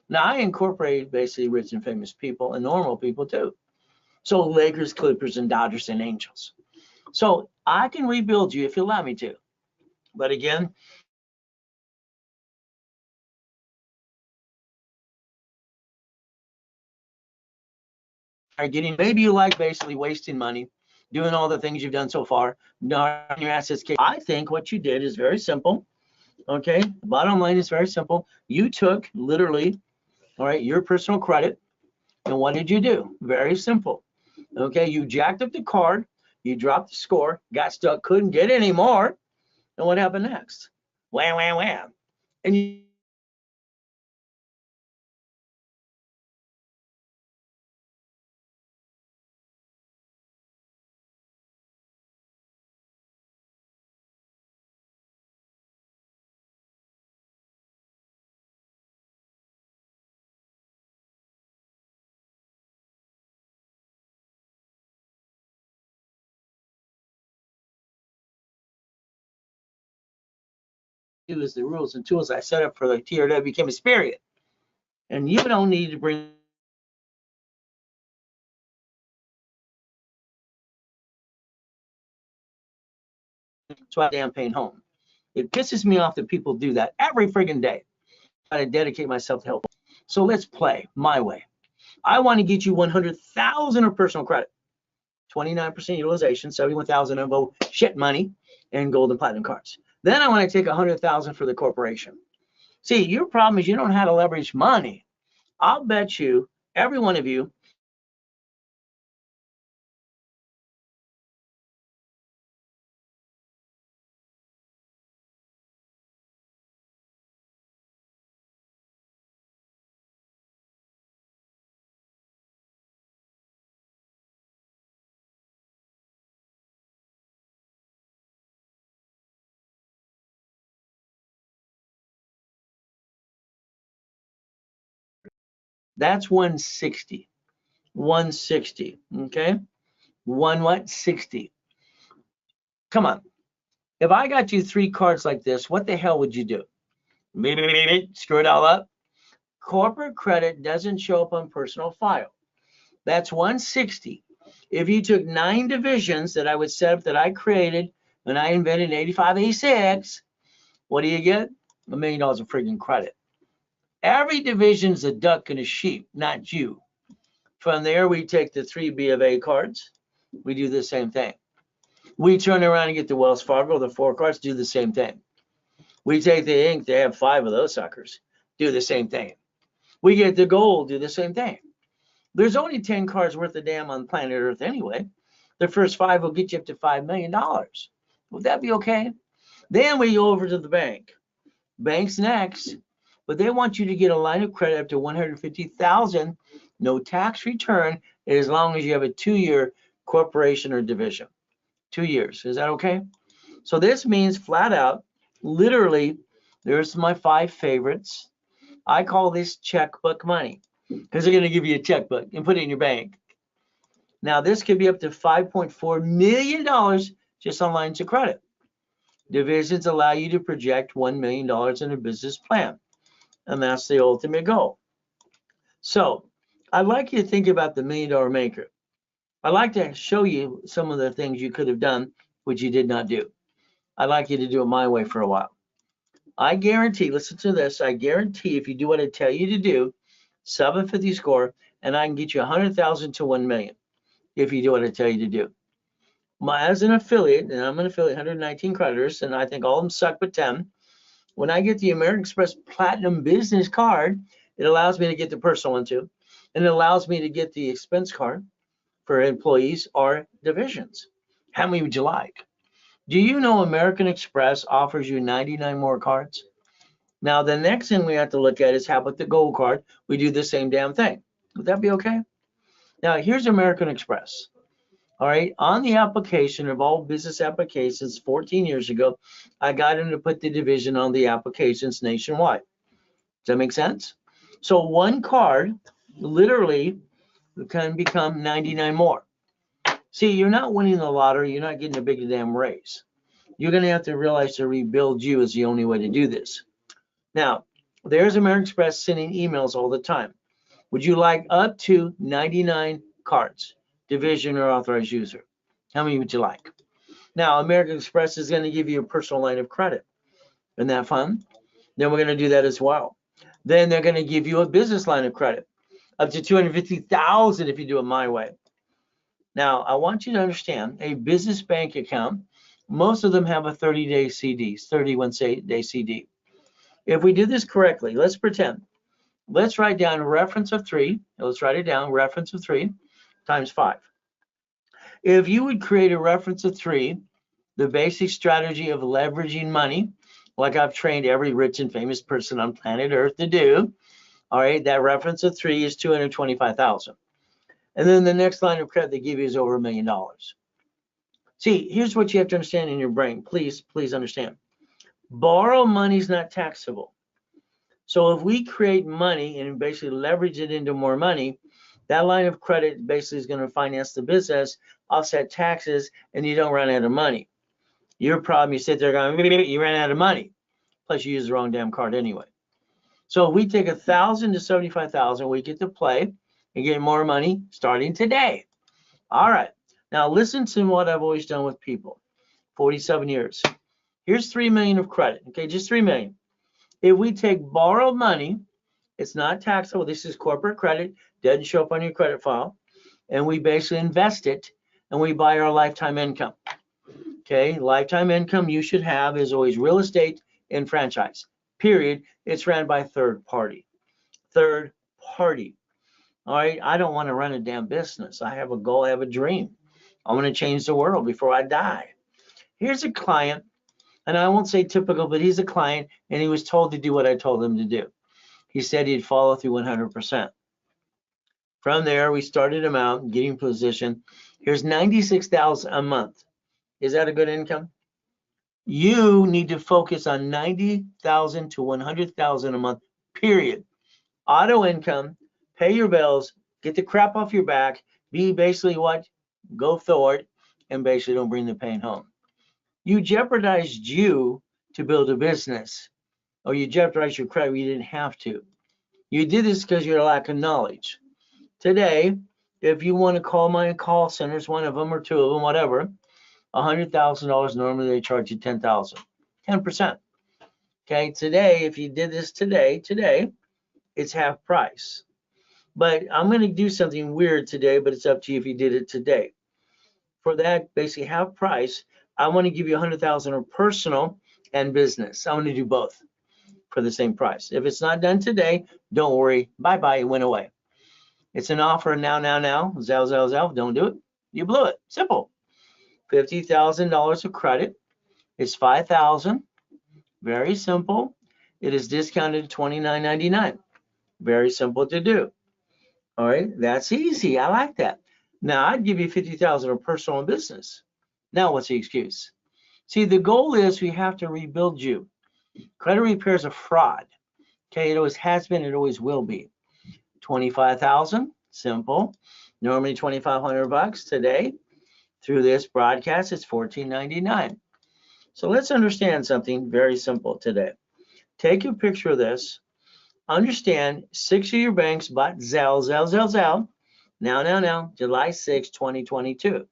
Now I incorporate basically rich and famous people and normal people too. So Lakers, Clippers, and Dodgers and Angels. So I can rebuild you if you allow me to. But again, maybe you like basically wasting money, doing all the things you've done so far, not your assets. I think what you did is very simple. Okay, bottom line is very simple. You took literally, all right, your personal credit, and what did you do? Very simple. Okay, you jacked up the card, you dropped the score, got stuck, couldn't get any more, and what happened next? Wham, wham, wham. And you do is the rules and tools I set up for the TRW chemist period. And you don't need to bring so damn pain home. It pisses me off that people do that every friggin' day. I dedicate myself to help. So let's play my way. I want to get you 100,000 of personal credit, 29% utilization, 71,000 of shit money, and gold and platinum cards. Then I want to take 100,000 for the corporation. See, your problem is you don't know how to leverage money. I'll bet you, every one of you, that's 160. 160, okay? One what? 60. Come on. If I got you 3 cards like this, what the hell would you do? Screw it all up. Corporate credit doesn't show up on personal file. That's 160. If you took 9 divisions that I would set up that I created when I invented 8586, what do you get? $1 million of friggin' credit. Every division's a duck and a sheep, not you. From there, we take the 3 B of A cards. We do the same thing. We turn around and get the Wells Fargo, the 4 cards, do the same thing. We take the Inc., they have 5 of those suckers, do the same thing. We get the gold, do the same thing. There's only 10 cards worth of damn on planet Earth anyway. The first 5 will get you up to $5 million. Would that be okay? Then we go over to the bank. Bank's next, but they want you to get a line of credit up to $150,000, no tax return, as long as you have a 2-year corporation or division. 2 years. Is that okay? So this means flat out, literally, there's my 5 favorites. I call this checkbook money because they're going to give you a checkbook and put it in your bank. Now, this could be up to $5.4 million just on lines of credit. Divisions allow you to project $1 million in a business plan, and that's the ultimate goal. So I'd like you to think about the $1 million maker. I'd like to show you some of the things you could have done, which you did not do. I'd like you to do it my way for a while. I guarantee, listen to this, I guarantee if you do what I tell you to do, 750 score, and I can get you 100,000 to 1 million if you do what I tell you to do. As an affiliate, and I'm an affiliate, 119 creditors, and I think all of them suck but 10. When I get the American Express Platinum Business Card, it allows me to get the personal one too, and it allows me to get the expense card for employees or divisions. How many would you like? Do you know American Express offers you 99 more cards? Now, the next thing we have to look at is how about the gold card? We do the same damn thing. Would that be okay? Now, here's American Express. All right, on the application of all business applications 14 years ago, I got them to put the division on the applications nationwide. Does that make sense? So one card literally can become 99 more. See, you're not winning the lottery. You're not getting a big damn raise. You're going to have to realize to rebuild you is the only way to do this. Now, there's American Express sending emails all the time. Would you like up to 99 cards, division or authorized user? How many would you like? Now, American Express is going to give you a personal line of credit. Isn't that fun? Then we're going to do that as well. Then they're going to give you a business line of credit, up to 250,000 if you do it my way. Now, I want you to understand a business bank account, most of them have a 30-day CD, 31-day CD. If we do this correctly, let's pretend. Let's write down reference of 3. Let's write it down, reference of 3 times 5. If you would create a reference of 3, the basic strategy of leveraging money, like I've trained every rich and famous person on planet Earth to do, all right, that reference of 3 is 225,000. And then the next line of credit they give you is over $1 million. See, here's what you have to understand in your brain. Please understand. Borrow money is not taxable. So if we create money and basically leverage it into more money, that line of credit basically is going to finance the business, offset taxes, and you don't run out of money. Your problem, you sit there going, you ran out of money. Plus you use the wrong damn card anyway. So if we take 1,000 to 75,000, we get to play and get more money starting today. All right. Now listen to what I've always done with people. 47 years. Here's 3 million of credit. Okay, just 3 million. If we take borrowed money, it's not taxable. This is corporate credit, doesn't show up on your credit file, and we basically invest it and we buy our lifetime income. Okay, lifetime income you should have is always real estate and franchise. Period. It's ran by third party. Third party. All right, I don't want to run a damn business. I have a goal, I have a dream. I want to change the world before I die. Here's a client, and I won't say typical, but he's a client, and he was told to do what I told him to do. He said he'd follow through 100%. From there, we started him out, getting position. Here's 96,000 a month. Is that a good income? You need to focus on 90,000 to 100,000 a month, period. Auto income, pay your bills, get the crap off your back, be basically what? Go forward, and basically don't bring the pain home. You jeopardized you to build a business, or you jeopardized your credit. You didn't have to. You did this because you're a lack of knowledge. Today, if you want to call my call centers, one of them or two of them, whatever, $100,000, normally they charge you 10,000, 10%. Okay, today, if you did this today, it's half price. But I'm going to do something weird today, but it's up to you if you did it today. For that basically half price, I want to give you 100,000 of personal and business. I want to do both for the same price. If it's not done today, don't worry. Bye-bye, it went away. It's an offer now. Zell. Don't do it. You blew it. Simple. $50,000 of credit. It's $5,000. Very simple. It is discounted to $29.99. Very simple to do. All right, that's easy. I like that. Now I'd give you 50,000 of personal and business. Now what's the excuse? See, the goal is we have to rebuild you. Credit repair is a fraud. Okay, it always has been, it always will be. 25,000, simple. Normally 2,500 bucks today. Through this broadcast, it's $14.99. So let's understand something very simple today. Take a picture of this. Understand 6 of your banks bought Zell. Now, July 6, 2022.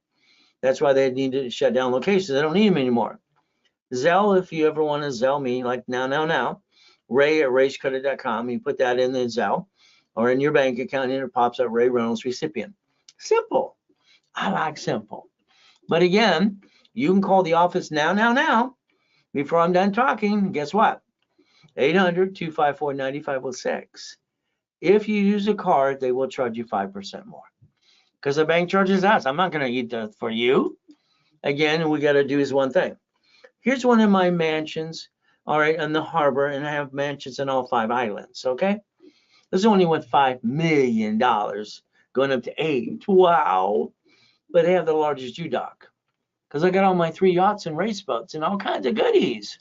That's why they need to shut down locations. They don't need them anymore. Zell, if you ever want to Zell me, like now, Ray at rayscredit.com, you put that in the Zell or in your bank account and it pops up Ray Reynolds recipient. Simple. I like simple. But again, you can call the office now, before I'm done talking. Guess what? 800-254-9506. If you use a card, they will charge you 5% more because the bank charges us. I'm not going to eat that for you. Again, we got to do is one thing. Here's one of my mansions, all right, in the harbor, and I have mansions in all 5 islands, okay? This only went $5 million, going up to 8. Wow. But they have the largest U-dock because I got all my 3 yachts and race boats and all kinds of goodies.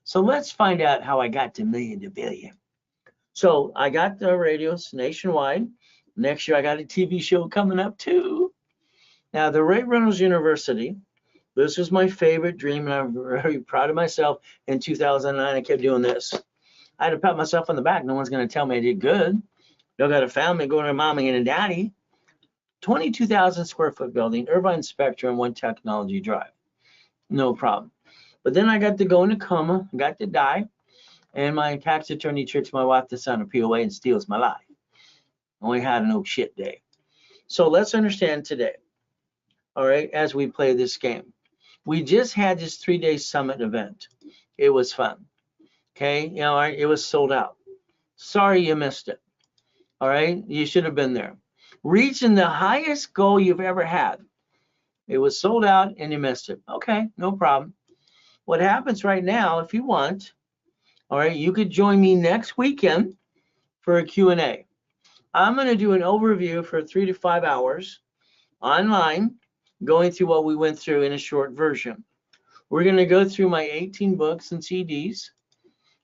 So let's find out how I got to million to billion. So I got the radios nationwide. Next year, I got a TV show coming up too. Now, the Ray Reynolds University, this was my favorite dream, and I'm very proud of myself. In 2009, I kept doing this. I had to pat myself on the back. No one's going to tell me I did good. Y'all got a family going to a mommy and a daddy. 22,000 square foot building, Irvine Spectrum, 1 Technology Drive. No problem. But then I got to go in a coma, got to die, and my tax attorney tricks my wife to sign a POA and steals my life. Only had an oh shit day. So let's understand today, all right, as we play this game. We just had this 3-day summit event. It was fun. Okay, you know, it was sold out. Sorry you missed it. All right, you should have been there. Reaching the highest goal you've ever had. It was sold out and you missed it. Okay, no problem. What happens right now, if you want, all right, you could join me next weekend for a Q&A. I'm going to do an overview for 3 to 5 hours online, going through what we went through in a short version. We're going to go through my 18 books and CDs.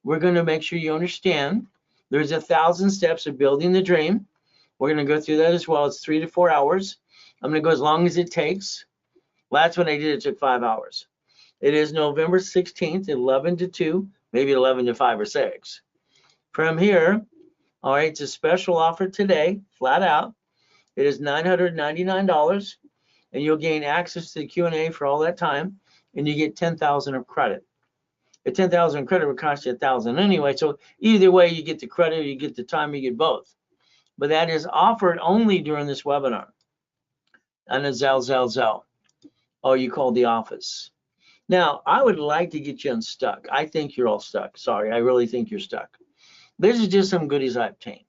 We're going to make sure you understand there's 1,000 steps of building the dream. We're going to go through that as well. It's 3 to 4 hours. I'm going to go as long as it takes. Last one I did, it took 5 hours. It is November 16th, 11 to 2, maybe 11 to 5 or 6. From here, all right, it's a special offer today, flat out. It is $999, and you'll gain access to the Q&A for all that time, and you get $10,000 of credit. The $10,000 credit would cost you $1,000 anyway, so either way, you get the credit, you get the time, you get both. But that is offered only during this webinar. And a Zell. Oh, you called the office. Now, I would like to get you unstuck. I think you're all stuck. Sorry, I really think you're stuck. This is just some goodies I obtained.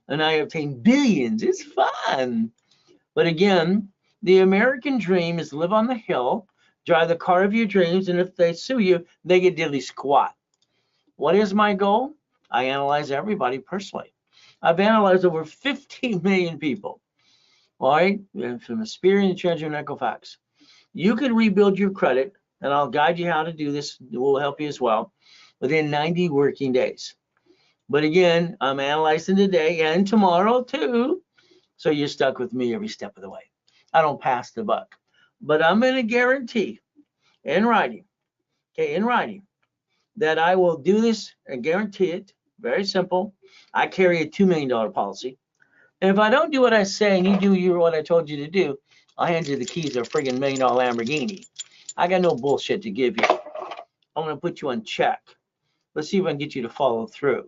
And I obtained billions. It's fun. But again, the American dream is live on the hill, drive the car of your dreams, and if they sue you, they get diddly squat. What is my goal? I analyze everybody personally. I've analyzed over 15 million people. All right, from Experian to Treasure and Equifax. You can rebuild your credit, and I'll guide you how to do this. It will help you as well, within 90 working days. But again, I'm analyzing today and tomorrow too, so you're stuck with me every step of the way. I don't pass the buck, but I'm going to guarantee in writing, okay, in writing, that I will do this and guarantee it. Very simple. I carry a $2 million policy. And if I don't do what I say and you do what I told you to do, I'll hand you the keys to a friggin' $1 million Lamborghini. I got no bullshit to give you. I'm going to put you on check. Let's see if I can get you to follow through.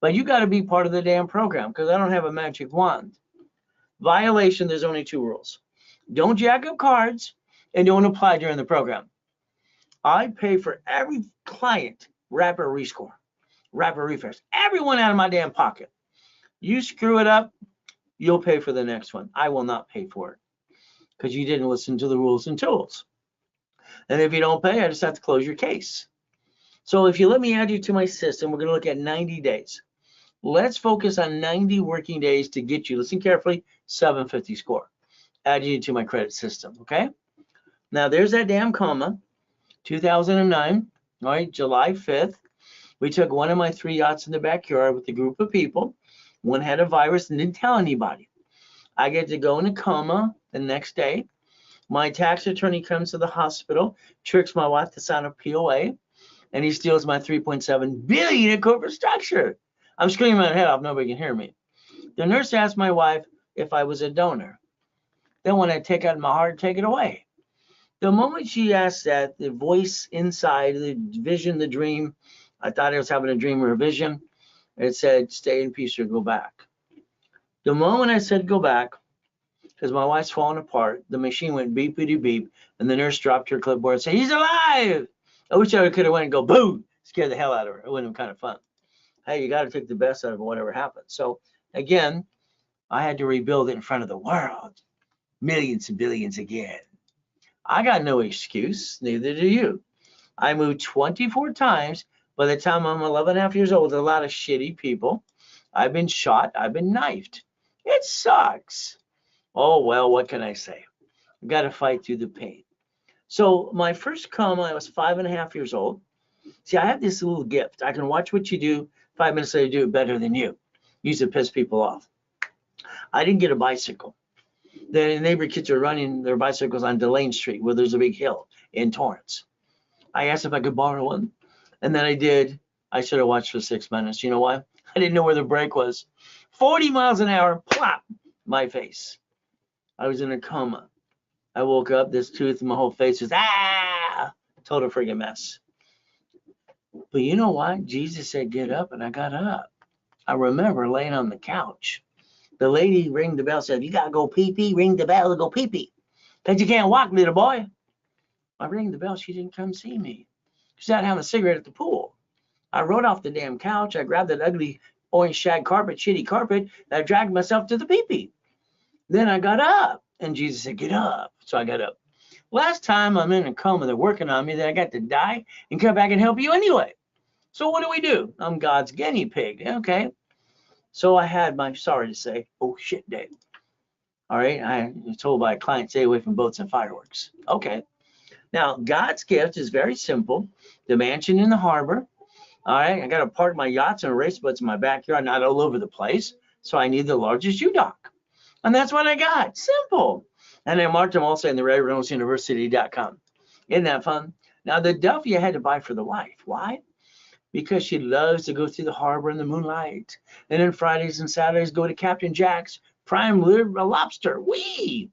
But you got to be part of the damn program because I don't have a magic wand. Violation, there's only 2 rules. Don't jack up cards and don't apply during the program. I pay for every client, rapid rescore, rapid refresh, everyone out of my damn pocket. You screw it up, you'll pay for the next one. I will not pay for it because you didn't listen to the rules and tools. And if you don't pay, I just have to close your case. So if you let me add you to my system, we're going to look at 90 days. Let's focus on 90 working days to get you, listen carefully, 750 score. Add you to my credit system, okay? Now there's that damn comma, 2009, all right, July 5th. We took one of my 3 yachts in the backyard with a group of people. One had a virus and didn't tell anybody. I get to go in a coma the next day. My tax attorney comes to the hospital, tricks my wife to sign a POA, and he steals my $3.7 billion in corporate structure. I'm screaming my head off, nobody can hear me. The nurse asked my wife if I was a donor. Then when I take out my heart, take it away. The moment she asked that, the voice inside, the vision, the dream, I thought I was having a dream or a vision. It said, stay in peace or go back. The moment I said go back, because my wife's falling apart, the machine went beepity beep, and the nurse dropped her clipboard and said, he's alive. I wish I could have went and go, boo, scare the hell out of her. It would have been kind of fun. Hey, you got to take the best out of whatever happened. So again, I had to rebuild it in front of the world. Millions and billions again. I got no excuse, neither do you. I moved 24 times. By the time I'm 11 and a half years old, a lot of shitty people. I've been shot. I've been knifed. It sucks. Oh, well, what can I say? I've got to fight through the pain. So my first coma, I was 5.5 years old. See, I have this little gift. I can watch what you do. 5 minutes later, do it better than you. Used to piss people off. I didn't get a bicycle. The neighbor kids are running their bicycles on Delane Street, where there's a big hill in Torrance. I asked if I could borrow one. And then I did. I should have watched for 6 minutes. You know why? I didn't know where the brake was. 40 miles an hour, plop, my face. I was in a coma. I woke up, this tooth in my whole face was, total friggin' mess. But you know what? Jesus said, get up, and I got up. I remember laying on the couch. The lady rang the bell, said, you got to go pee-pee, ring the bell to go pee-pee. Because you can't walk, little boy. I rang the bell, she didn't come see me. She's out having a cigarette at the pool. I rode off the damn couch. I grabbed that ugly orange shag carpet, shitty carpet, and I dragged myself to the pee-pee. Then I got up, and Jesus said, get up. So I got up. Last time I'm in a coma, they're working on me, that I got to die and come back and help you anyway. So what do? I'm God's guinea pig. Okay. So I had my, sorry to say, oh shit day. All right. I was told by a client, stay away from boats and fireworks. Okay. Now, God's gift is very simple. The mansion in the harbor. All right. I got to park my yachts and race boats in my backyard, not all over the place. So I need the largest U-dock. And that's what I got. Simple. And I marked them also in the ReynoldsUniversity.com. Isn't that fun? Now, the Duffy I had to buy for the wife. Why? because she loves to go through the harbor in the moonlight. And then Fridays and Saturdays go to Captain Jack's prime lobster. Wee!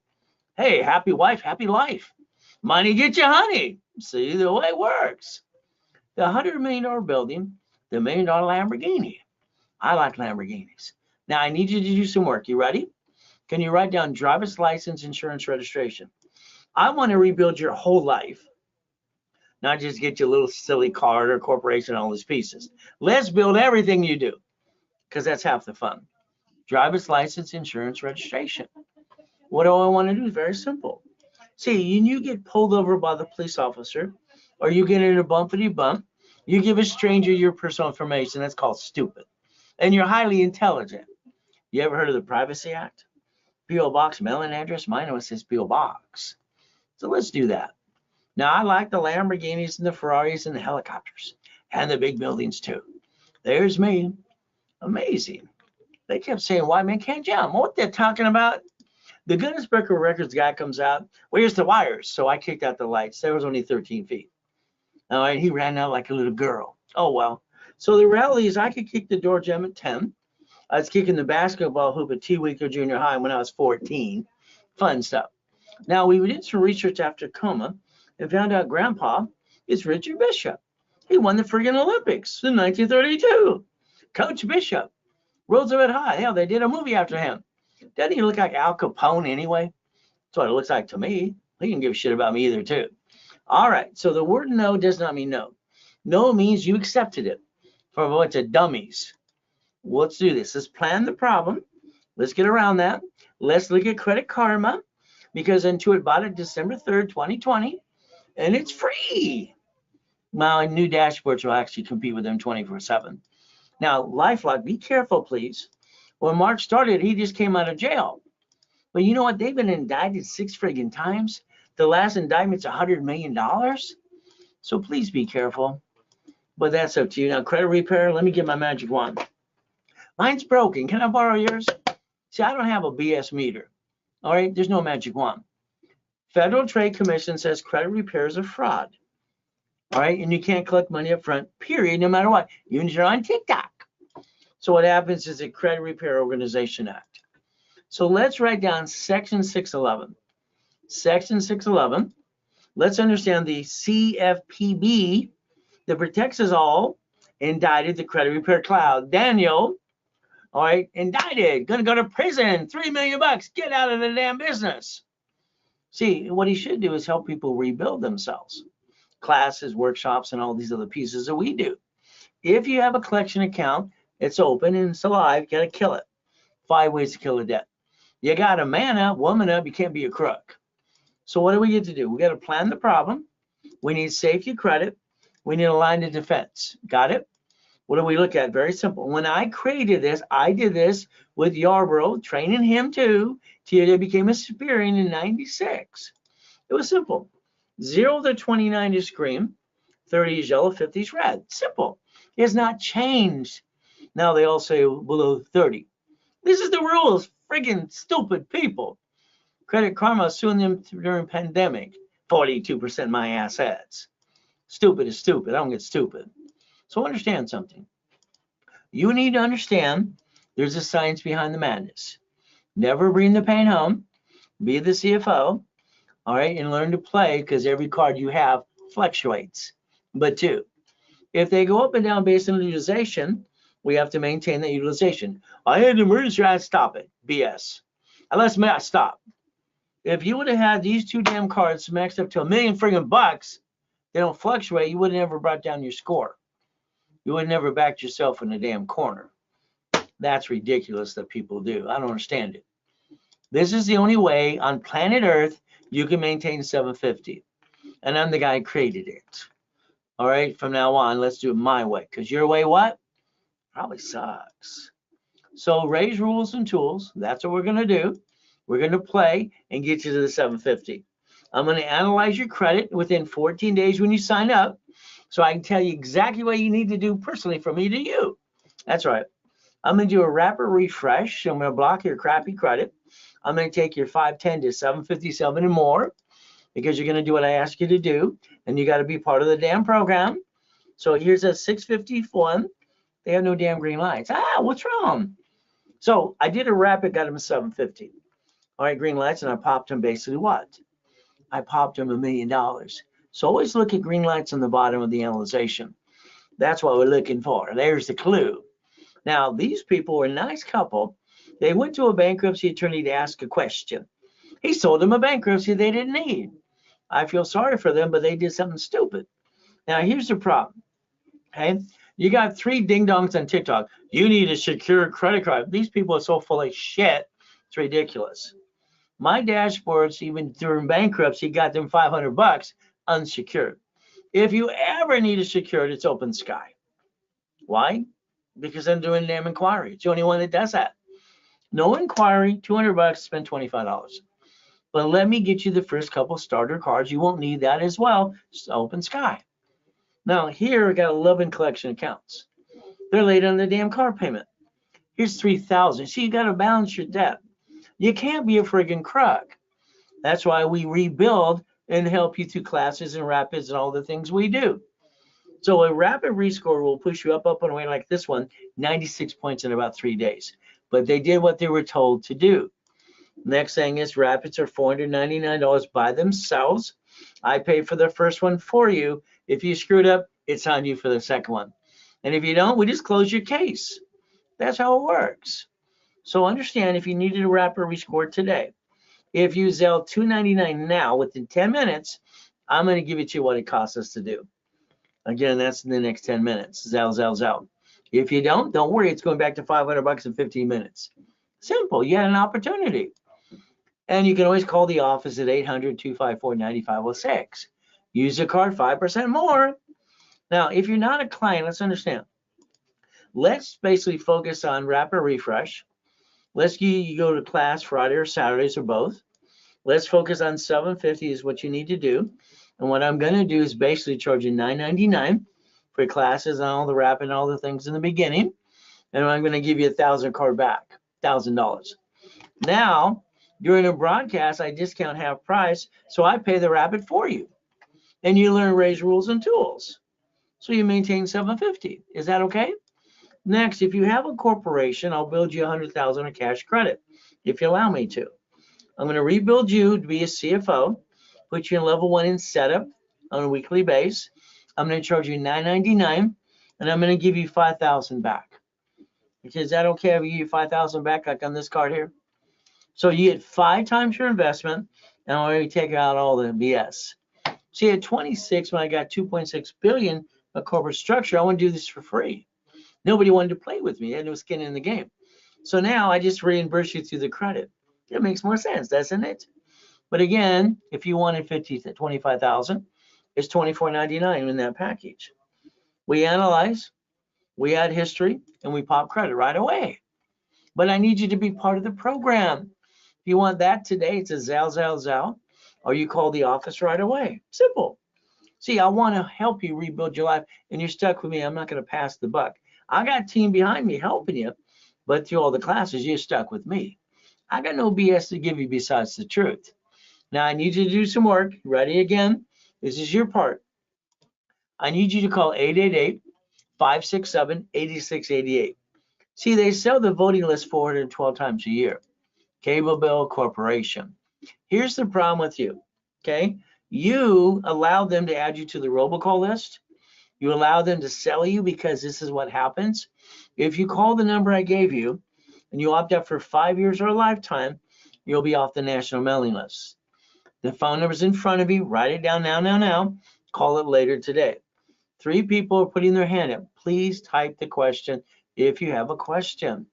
Hey, happy wife, happy life. Money get you honey. See the way it works. The $100 million building, the $1 million Lamborghini. I like Lamborghinis. Now I need you to do some work. You ready? Can you write down driver's license, insurance, registration? I want to rebuild your whole life, not just get you a little silly card or corporation, all these pieces. Let's build everything you do, because that's half the fun. Driver's license, insurance, registration. What do I want to do? Is very simple. See, you get pulled over by the police officer, or you get in a bumpity bump, you give a stranger your personal information. That's called stupid. And you're highly intelligent. You ever heard of the Privacy Act? P.O. Box, mailing address. Mine always says P.O. Box. So let's do that. Now, I like the Lamborghinis and the Ferraris and the helicopters and the big buildings too. There's me. Amazing. They kept saying, white man can't jump. What they're talking about? The Guinness Book of Records guy comes out, where's the wires? So I kicked out the lights. There was only 13 feet. All right, he ran out like a little girl. Oh, well. So the reality is I could kick the door jam at 10. I was kicking the basketball hoop at T-Weaker Junior High when I was 14. Fun stuff. Now, we did some research after coma and found out Grandpa is Richard Bishop. He won the friggin' Olympics in 1932. Coach Bishop. Roosevelt High. Hell, they did a movie after him. Doesn't he look like Al Capone anyway? That's what it looks like to me. He didn't give a shit about me either, too. All right, so the word no does not mean no. No means you accepted it for a bunch of dummies. Let's do this. Let's plan the problem. Let's get around that. Let's look at Credit Karma, because Intuit bought it December 3rd, 2020, and it's free. My new dashboards will actually compete with them 24/7. Now, LifeLock, be careful, please. When Mark started, he just came out of jail. But you know what? They've been indicted 6 friggin' times. The last indictment's $100 million. So please be careful. But that's up to you. Now, credit repair, let me get my magic wand. Mine's broken. Can I borrow yours? See, I don't have a BS meter. All right, there's no magic wand. Federal Trade Commission says credit repair is a fraud. All right, and you can't collect money up front, period, no matter what, even if you're on TikTok. So what happens is a Credit Repair Organization Act. So let's write down Section 611. Section 611. Let's understand the CFPB that protects us all indicted the credit repair cloud. Daniel, all right, indicted, gonna go to prison, $3 million, get out of the damn business. See, what he should do is help people rebuild themselves. Classes, workshops, and all these other pieces that we do. If you have a collection account, it's open and it's alive, you gotta kill it. 5 ways to kill a debt. You gotta man up, woman up, you can't be a crook. So what do we get to do? We gotta plan the problem. We need safety credit. We need a line of defense. Got it? What do we look at? Very simple. When I created this, I did this with Yarborough, training him too, till he became a superior in 96. It was simple. 0 to 29 is green, 30 is yellow, 50 is red. Simple. It has not changed. Now they all say below 30. This is the rules. Friggin' stupid people. Credit Karma suing them during pandemic. 42% my assets. Stupid is stupid. I don't get stupid. So understand something. You need to understand there's a science behind the madness. Never bring the pain home. Be the CFO. All right, and learn to play, because every card you have fluctuates. But 2, if they go up and down based on utilization, we have to maintain that utilization. I had an emergency, I had to stop it. BS. Unless I stop. If you would have had these 2 damn cards maxed up to $1 million friggin' bucks, they don't fluctuate, you would have never brought down your score. You would have never backed yourself in the damn corner. That's ridiculous that people do. I don't understand it. This is the only way on planet Earth you can maintain 750. And I'm the guy who created it. All right, from now on, let's do it my way. Because your way, what? Probably sucks. So raise rules and tools. That's what we're going to do. We're going to play and get you to the 750. I'm going to analyze your credit within 14 days when you sign up, so I can tell you exactly what you need to do personally from me to you. That's right. I'm going to do a rapid refresh. I'm going to block your crappy credit. I'm going to take your 510 to 757 and more, because you're going to do what I ask you to do, and you got to be part of the damn program. So here's a 651. They have no damn green lights. What's wrong? So I did a rapid, got them a 750. All right, green lights, and I popped them basically what? I popped them $1 million. So always look at green lights on the bottom of the analyzation. That's what we're looking for. There's the clue. Now, these people were a nice couple. They went to a bankruptcy attorney to ask a question. He sold them a bankruptcy they didn't need. I feel sorry for them, but they did something stupid. Now, here's the problem. Okay, you got 3 ding-dongs on TikTok. You need a secure credit card. These people are so full of shit. It's ridiculous. My dashboards, even during bankruptcy, got them $500 unsecured. If you ever need a secured, it's Open Sky. Why? Because I'm doing a damn inquiry. It's the only one that does that. No inquiry, $200, spend $25. But let me get you the first couple starter cards. You won't need that as well. It's Open Sky. Now here we got 11 collection accounts. They're late on the damn car payment. Here's $3,000. See, you got to balance your debt. You can't be a friggin' crook. That's why we rebuild and help you through classes and rapids and all the things we do. So a rapid rescore will push you up and away like this one, 96 points in about 3 days. But they did what they were told to do. Next thing is rapids are $499 by themselves. I pay for the first one for you. If you screwed up, it's on you for the second one. And if you don't, we just close your case. That's how it works. So understand, if you needed a rapid rescore today, if you Zelle $299 now within 10 minutes, I'm going to give it to you what it costs us to do. Again, that's in the next 10 minutes. Zelle. If you don't worry. It's going back to $500 in 15 minutes. Simple. You had an opportunity. And you can always call the office at 800-254-9506. Use the card, 5% more. Now, if you're not a client, let's understand. Let's basically focus on rapid refresh. Let's you go to class Friday or Saturdays or both. Let's focus on 750 is what you need to do. And what I'm going to do is basically charge you $9.99 for classes and all the rapid and all the things in the beginning. And I'm going to give you $1,000 card back, $1,000. Now, during a broadcast, I discount half price, so I pay the rapid for you. And you learn Ray's rules and tools. So you maintain $750. Is that okay? Next, if you have a corporation, I'll build you $100,000 of cash credit, if you allow me to. I'm going to rebuild you to be a CFO, put you in level 1 in setup on a weekly base. I'm going to charge you $9.99, and I'm going to give you $5,000 back. Okay, is that okay if I give you $5,000 back, like on this card here? So you get 5 times your investment, and I'm already taking out all the BS. See, at 26, when I got 2.6 billion of corporate structure, I want to do this for free. Nobody wanted to play with me. I had no skin in the game. So now I just reimburse you through the credit. It makes more sense, doesn't it? But again, if you wanted 25,000, it's $24.99 in that package. We analyze, we add history, and we pop credit right away. But I need you to be part of the program. If you want that today, it's a Zelle, or you call the office right away. Simple. See, I want to help you rebuild your life, and you're stuck with me. I'm not going to pass the buck. I got a team behind me helping you, but through all the classes, you're stuck with me. I got no BS to give you besides the truth. Now, I need you to do some work. Ready again? This is your part. I need you to call 888-567-8688. See, they sell the voting list 412 times a year. Cable bill corporation. Here's the problem with you, okay? You allow them to add you to the robocall list. You allow them to sell you because this is what happens. If you call the number I gave you and you opt out for 5 years or a lifetime, you'll be off the national mailing list. The phone number's in front of you. Write it down now. Call it later today. 3 people are putting their hand up. Please type the question if you have a question.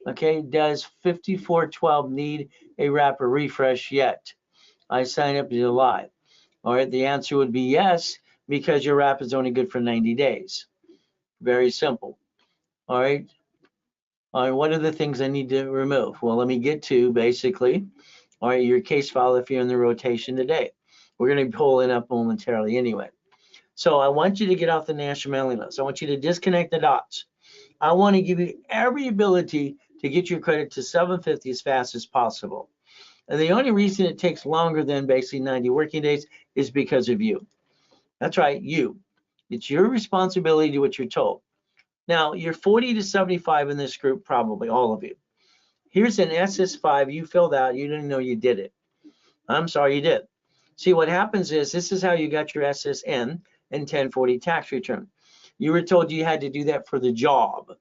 Okay, does 5412 need a rapid refresh yet? I signed up in July. All right, the answer would be yes, because your rapid is only good for 90 days. Very simple. All right, what are the things I need to remove? Well, let me get to basically, all right, your case file if you're in the rotation today. We're going to be pulling up momentarily anyway. So I want you to get off the national mailing list. I want you to disconnect the dots. I want to give you every ability to get your credit to 750 as fast as possible. And the only reason it takes longer than basically 90 working days is because of you. That's right, you. It's your responsibility to do what you're told. Now, you're 40 to 75 in this group, probably all of you. Here's an SS5 you filled out. You didn't know you did it. I'm sorry you did. See, what happens is this is how you got your SSN and 1040 tax return. You were told you had to do that for the job.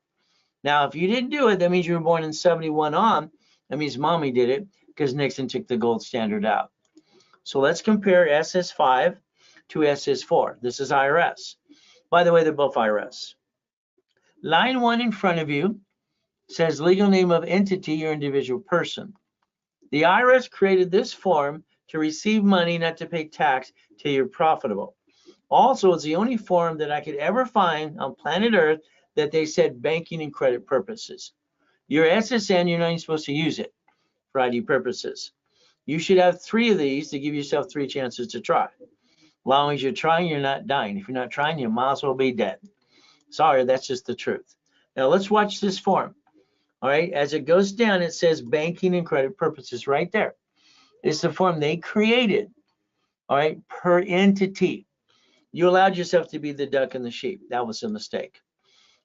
Now, if you didn't do it, that means you were born in 71 on. That means mommy did it because Nixon took the gold standard out. So let's compare SS5 to SS4. This is IRS. By the way, they're both IRS. Line 1 in front of you says legal name of entity or individual person. The IRS created this form to receive money, not to pay tax till you're profitable. Also, it's the only form that I could ever find on planet Earth that they said banking and credit purposes. Your SSN, you're not even supposed to use it for ID purposes. You should have 3 of these to give yourself 3 chances to try. As long as you're trying, you're not dying. If you're not trying, you might as well be dead. Sorry, that's just the truth. Now let's watch this form. All right, as it goes down, it says banking and credit purposes right there. It's the form they created, all right, per entity. You allowed yourself to be the duck and the sheep. That was a mistake.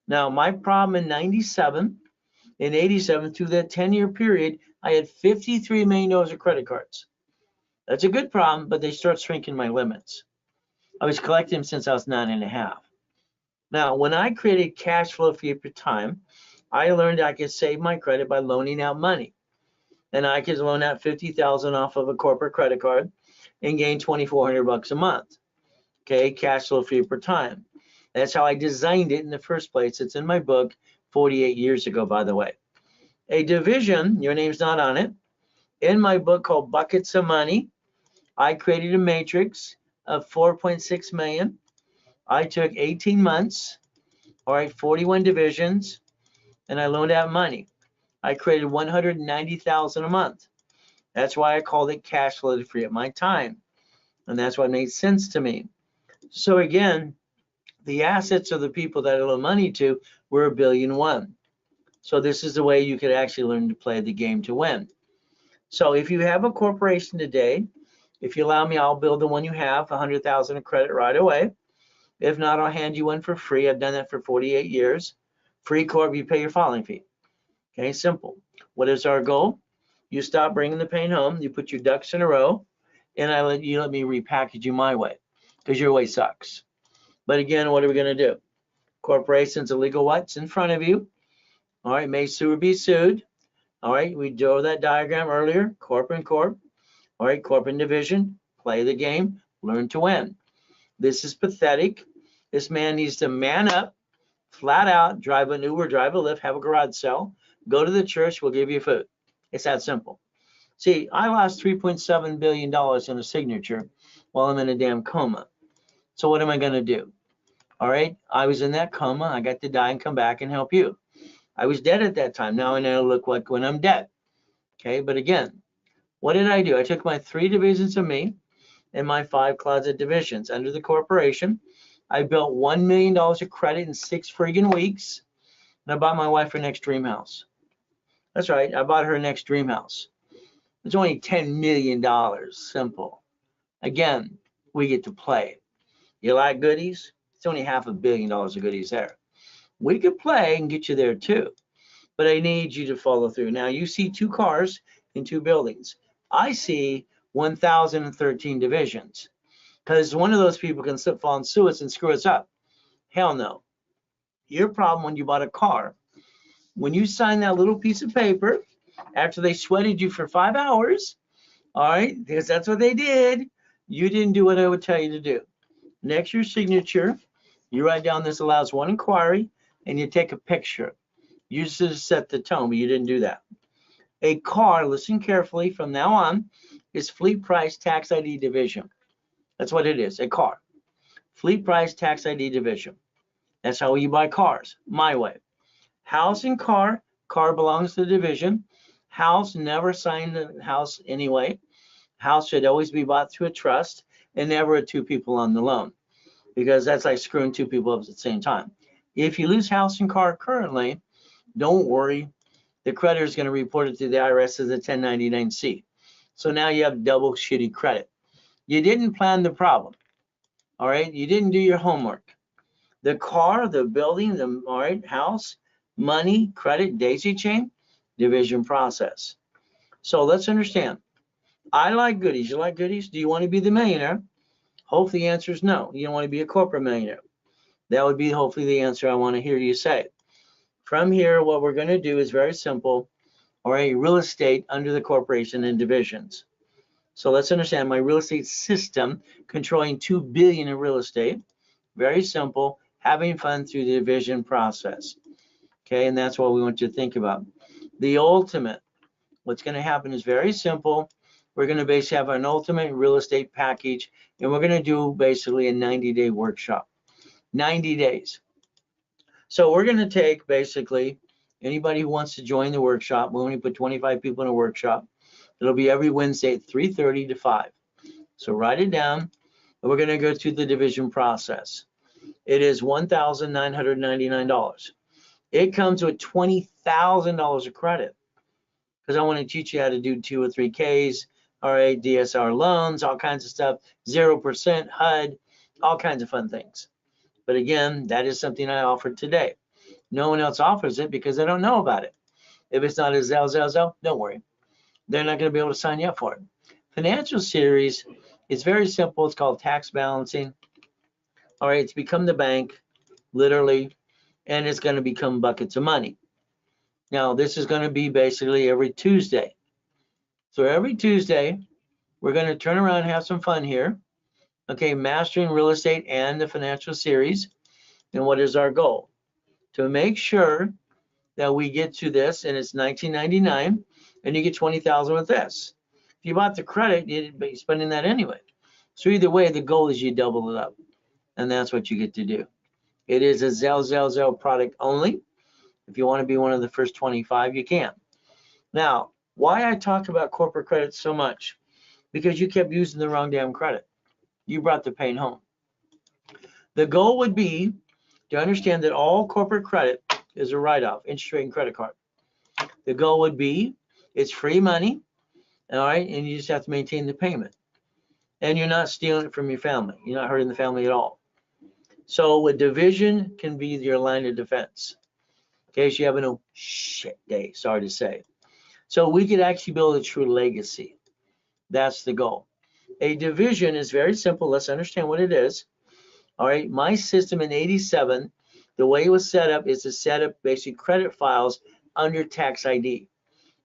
Now, my problem in 97 and 87, through that 10-year period, I had $53 million of credit cards. That's a good problem, but they start shrinking my limits. I was collecting them since I was 9.5. Now, when I created cash flow fee per time, I learned I could save my credit by loaning out money. And I could loan out $50,000 off of a corporate credit card and gain $2,400 a month. Okay, cash flow fee per time. That's how I designed it in the first place. It's in my book 48 years ago, by the way. A division, your name's not on it. In my book called Buckets of Money, I created a matrix of 4.6 million. I took 18 months, all right, 41 divisions, and I loaned out money. I created 190,000 a month. That's why I called it cash flow to free up my time. And that's what made sense to me. So again, the assets of the people that I loaned money to were $1.1 billion. So this is the way you could actually learn to play the game to win. So if you have a corporation today, if you allow me, I'll build the one you have, 100,000 of credit right away. If not, I'll hand you one for free. I've done that for 48 years. Free corp, you pay your filing fee. Okay, simple. What is our goal? You stop bringing the pain home. You put your ducks in a row, and let me repackage you my way, because your way sucks. But again, what are we going to do? Corporations, illegal what's in front of you. All right, may sue or be sued. All right, we drew that diagram earlier, corp and corp. All right, corp and division, play the game, learn to win. This is pathetic. This man needs to man up, flat out, drive an Uber, drive a Lyft, have a garage sale, go to the church, we'll give you food. It's that simple. See, I lost $3.7 billion in a signature while I'm in a damn coma. So what am I going to do? All right, I was in that coma. I got to die and come back and help you. I was dead at that time. Now I know look like when I'm dead. Okay, but again, what did I do? I took my 3 divisions of me and my 5 closet divisions under the corporation. I built $1 million of credit in 6 friggin' weeks. And I bought my wife her next dream house. That's right, I bought her next dream house. It's only $10 million, simple. Again, we get to play. You like goodies? It's only $500 million of goodies there. We could play and get you there too, but I need you to follow through. Now you see 2 cars in 2 buildings. I see 1,013 divisions, because one of those people can slip, fall, and sue us and screw us up. Hell no. Your problem when you bought a car, when you signed that little piece of paper after they sweated you for 5 hours, all right, because that's what they did, you didn't do what I would tell you to do. Next, your signature, you write down this allows 1 inquiry, and you take a picture. You just set the tone, but you didn't do that. A car, listen carefully, from now on, is fleet price tax ID division. That's what it is, a car. Fleet price tax ID division. That's how you buy cars, my way. House and car belongs to the division. House, never sign the house anyway. House should always be bought through a trust and never 2 people on the loan, because that's like screwing 2 people up at the same time. If you lose house and car currently, don't worry. The creditor is going to report it to the IRS as a 1099-C. So now you have double shitty credit. You didn't plan the problem. All right, you didn't do your homework. The car, the building, the all right, house, money, credit, daisy chain, division process. So let's understand. I like goodies. You like goodies? Do you want to be the millionaire? Hopefully the answer is no. You don't want to be a corporate millionaire. That would be hopefully the answer I want to hear you say. From here, what we're going to do is very simple. All right, real estate under the corporation and divisions. So let's understand my real estate system controlling $2 billion in real estate. Very simple, having fun through the division process. Okay, and that's what we want you to think about. The ultimate, what's going to happen is very simple. We're going to basically have an ultimate real estate package, and we're going to do basically a 90-day workshop. 90 days. So we're going to take basically anybody who wants to join the workshop. We only put 25 people in a workshop. It'll be every Wednesday at 3:30 to 5. So write it down, and we're going to go through the division process. It is $1,999. It comes with $20,000 of credit because I want to teach you how to do 2 or 3Ks, all right, DSR loans, all kinds of stuff, 0% HUD, all kinds of fun things. But again, that is something I offered today. No one else offers it because they don't know about it. If it's not a Zell, don't worry. They're not going to be able to sign you up for it. Financial series is very simple. It's called tax balancing. All right, it's become the bank, literally, and it's going to become buckets of money. Now, this is going to be basically every Tuesday. So every Tuesday, we're going to turn around and have some fun here. Okay, mastering real estate and the financial series. And what is our goal? To make sure that we get to this, and it's $19.99, and you get $20,000 with this. If you bought the credit, you'd be spending that anyway. So either way, the goal is you double it up, and that's what you get to do. It is a Zell product only. If you want to be one of the first 25, you can. Now, why I talk about corporate credit so much? Because you kept using the wrong damn credit. You brought the pain home. The goal would be to understand that all corporate credit is a write-off, interest rate and credit card. The goal would be it's free money, all right, and you just have to maintain the payment. And you're not stealing it from your family. You're not hurting the family at all. So a division can be your line of defense. In case you have a shit day, sorry to say. So we could actually build a true legacy. That's the goal. A division is very simple. Let's understand what it is. All right, my system in 87, the way it was set up is to set up basic credit files under tax ID.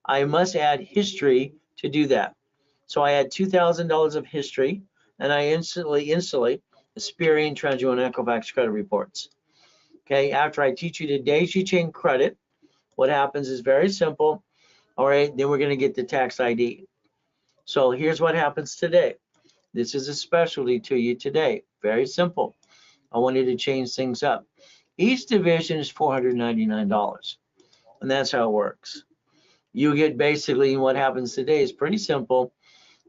I must add history to do that. So I add $2,000 of history, and I instantly Experian, TransUnion, and Equifax credit reports. Okay, after I teach you the daisy chain credit, what happens is very simple. All right, then we're going to get the tax ID. So here's what happens today. This is a specialty to you today. Very simple. I wanted to change things up. Each division is $499, and that's how it works. You get basically what happens today is pretty simple.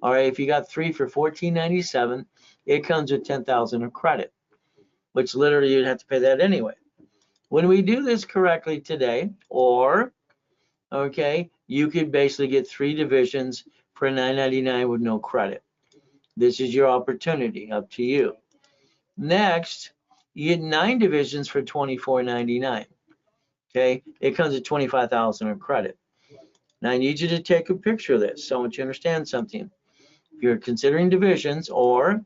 All right, if you got 3 for $14.97, it comes with $10,000 of credit, which literally you'd have to pay that anyway. When we do this correctly today, or okay, you could basically get 3 divisions for $9.99 with no credit. This is your opportunity, up to you. Next, you get 9 divisions for $24.99. Okay, it comes with $25,000 of credit. Now I need you to take a picture of this. So I want you to understand something. If you're considering divisions, or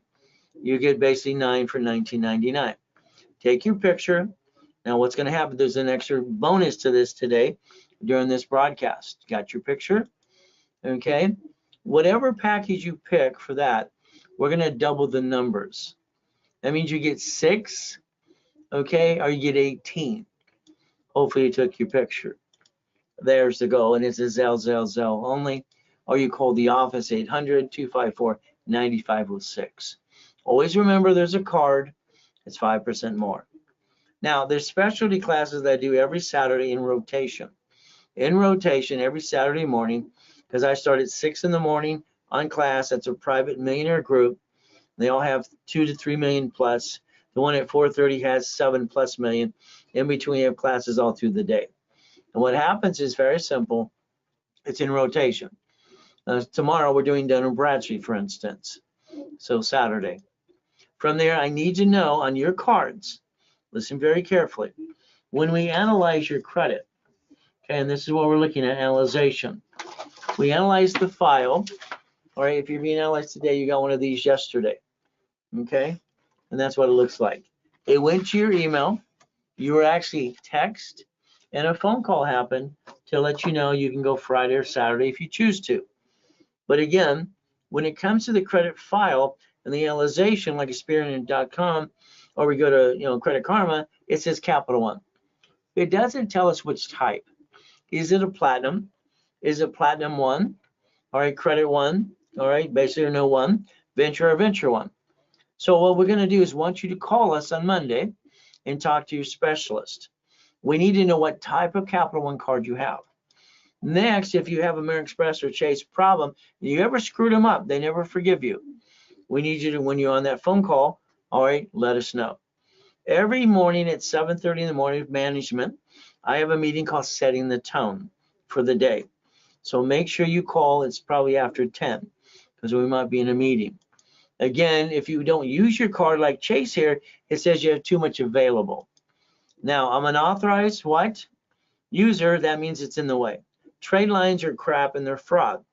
you get basically 9 for $19.99. Take your picture. Now what's going to happen, there's an extra bonus to this today during this broadcast. Got your picture? Okay. Whatever package you pick for that, we're going to double the numbers. That means you get 6, okay, or you get 18. Hopefully you took your picture. There's the goal, and it's a Zell only, or you call the office 800-254-9506. Always remember there's a card. It's 5% more. Now, there's specialty classes that I do every Saturday in rotation. In rotation every Saturday morning, because I start at 6 in the morning on class. That's a private millionaire group. They all have 2 to 3 million plus. The one at 4:30 has 7+ million. In between, you have classes all through the day. And what happens is very simple. It's in rotation. Tomorrow we're doing Dun & Bradstreet, for instance. So Saturday. From there, I need to know on your cards, listen very carefully. When we analyze your credit, okay, and this is what we're looking at, analyzation. We analyze the file. All right, if you're being analyzed today, you got one of these yesterday, okay? And that's what it looks like. It went to your email. You were actually text, and a phone call happened to let you know you can go Friday or Saturday if you choose to. But again, when it comes to the credit file and the analyzation, like Experian.com, or we go to Credit Karma, it says Capital One. It doesn't tell us which type. Is it a platinum? Is it platinum one? All right, credit one. All right, basic or no one, venture or venture one. So what we're going to do is want you to call us on Monday and talk to your specialist. We need to know what type of Capital One card you have. Next, if you have American Express or Chase problem, you ever screwed them up, they never forgive you. We need you to, when you're on that phone call, all right, let us know. Every morning at 7:30 in the morning with management, I have a meeting called Setting the Tone for the day. So make sure you call. It's probably after 10 because we might be in a meeting. Again, if you don't use your card like Chase here, it says you have too much available. Now, I'm an authorized what? User. That means it's in the way. Trade lines are crap and they're fraud.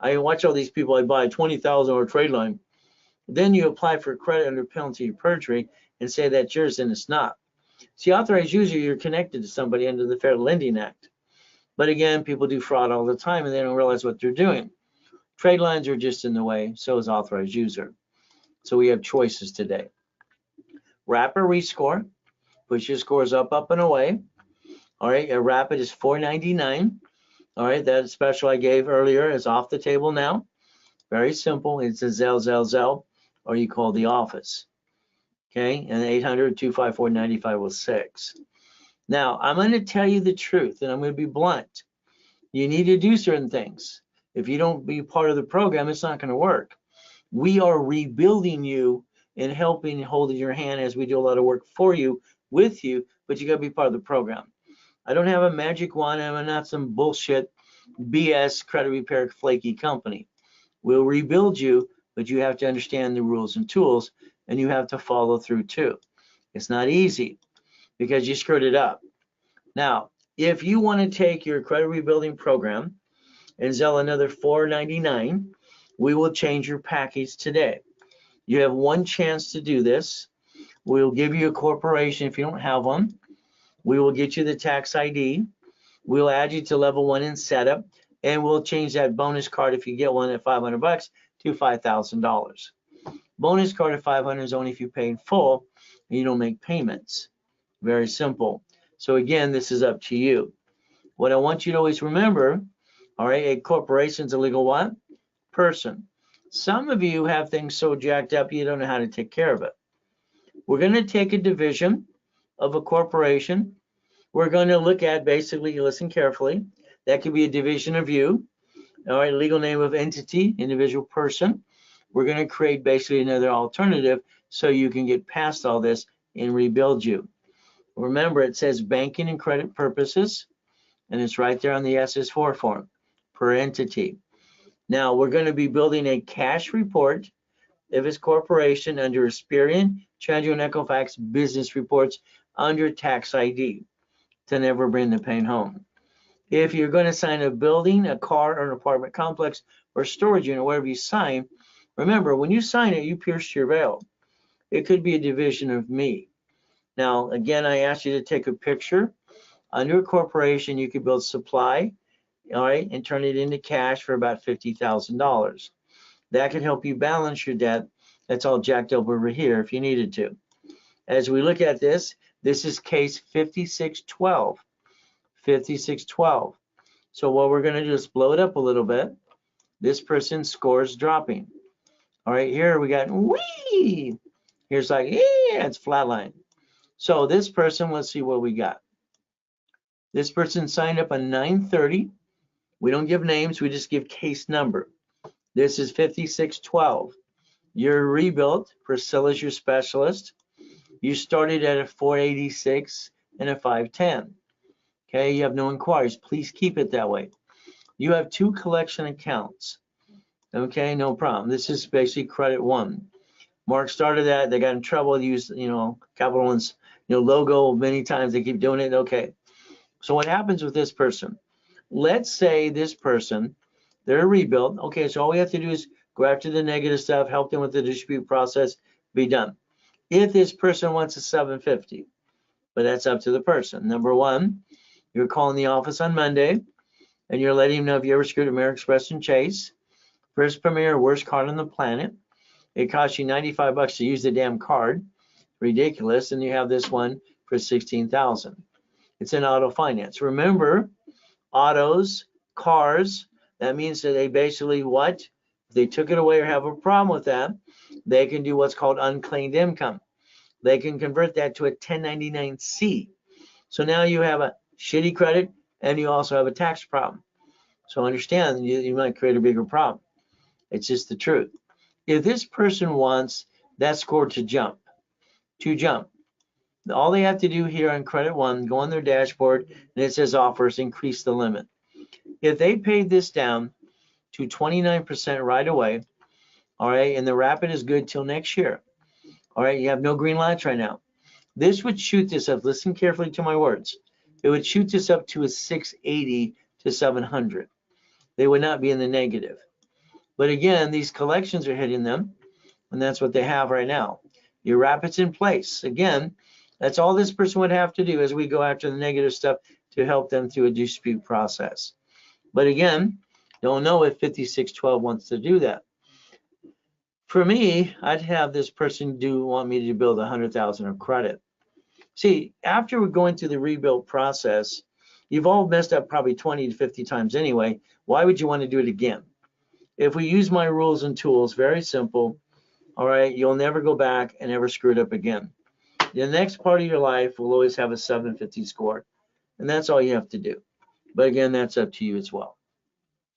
I watch all these people. I buy a $20,000 trade line. Then you apply for credit under penalty of perjury and say that's yours and it's not. See, authorized user, you're connected to somebody under the Fair Lending Act. But again, people do fraud all the time and they don't realize what they're doing. Trade lines are just in the way, so is authorized user. So we have choices today. Rapid rescore, push your scores up, and away. All right, a rapid is $4.99. All right, that special I gave earlier is off the table now. Very simple. It's a Zelle, or you call the office. Okay, and 800-254-9506. Now, I'm going to tell you the truth, and I'm going to be blunt. You need to do certain things. If you don't be part of the program, it's not going to work. We are rebuilding you and helping, holding your hand as we do a lot of work for you, with you, but you got to be part of the program. I don't have a magic wand. I'm not some bullshit BS credit repair flaky company. We'll rebuild you, but you have to understand the rules and tools, and you have to follow through too. It's not easy because you screwed it up. Now, if you want to take your credit rebuilding program and sell another $4.99, we will change your package today. You have one chance to do this. We'll give you a corporation if you don't have one. We will get you the tax ID. We'll add you to level 1 in setup, and we'll change that bonus card if you get one at $500 to $5,000. Bonus card at $500 is only if you pay in full and you don't make payments. Very simple. So again, this is up to you. What I want you to always remember, all right, a corporation's a legal what? Person. Some of you have things so jacked up you don't know how to take care of it. We're going to take a division of a corporation. We're going to look at, basically, listen carefully, that could be a division of you, all right, legal name of entity, individual person. We're going to create basically another alternative so you can get past all this and rebuild you. Remember, it says banking and credit purposes, and it's right there on the SS4 form, per entity. Now, we're going to be building a cash report if it's corporation under Experian, Chandra, and Equifax business reports under tax ID to never bring the pain home. If you're going to sign a building, a car, or an apartment complex, or storage unit, whatever you sign, remember, when you sign it, you pierce your veil. It could be a division of me. Now, again, I asked you to take a picture. Under a corporation, you could build supply, all right, and turn it into cash for about $50,000. That can help you balance your debt. That's all jacked up over here if you needed to. As we look at this, this is case 5612. 5612. So what we're going to do is blow it up a little bit. This person's score is dropping. All right, here we got wee. Here's like, yeah, it's flatline. So this person, let's see what we got. This person signed up on 9/30. We don't give names, we just give case number. This is 5612. You're rebuilt. Priscilla's your specialist. You started at a 486 and a 510. Okay, you have no inquiries. Please keep it that way. You have 2 collection accounts. Okay, no problem. This is basically credit 1. Mark started that. They got in trouble. Used, Capital One's logo many times. They keep doing it. Okay. So what happens with this person? Let's say this person, they're a rebuild. Okay, so all we have to do is go after the negative stuff, help them with the dispute process, be done. If this person wants a 750, but that's up to the person. Number one, you're calling the office on Monday and you're letting them know if you ever screwed American Express and Chase. First Premier, worst card on the planet. It costs you 95 bucks to use the damn card. Ridiculous. And you have this one for 16,000. It's an auto finance. Remember, autos, cars, that means that they basically what? If they took it away or have a problem with that, they can do what's called unclaimed income. They can convert that to a 1099-C. So now you have a shitty credit and you also have a tax problem. So understand, you might create a bigger problem. It's just the truth. If this person wants that score to jump, all they have to do here on Credit One, go on their dashboard, and it says offers, increase the limit. If they paid this down to 29% right away, all right, and the rapid is good till next year, all right, you have no green lights right now. This would shoot this up, listen carefully to my words, it would shoot this up to a 680 to 700. They would not be in the negative. But again, these collections are hitting them, and that's what they have right now. Your rapid's in place. Again, that's all this person would have to do as we go after the negative stuff to help them through a dispute process. But again, don't know if 5612 wants to do that. For me, I'd have this person want me to build 100,000 of credit. See, after we're going through the rebuild process, you've all messed up probably 20 to 50 times anyway. Why would you want to do it again? If we use my rules and tools, very simple, all right, you'll never go back and ever screw it up again. The next part of your life will always have a 750 score, and that's all you have to do. But again, that's up to you as well.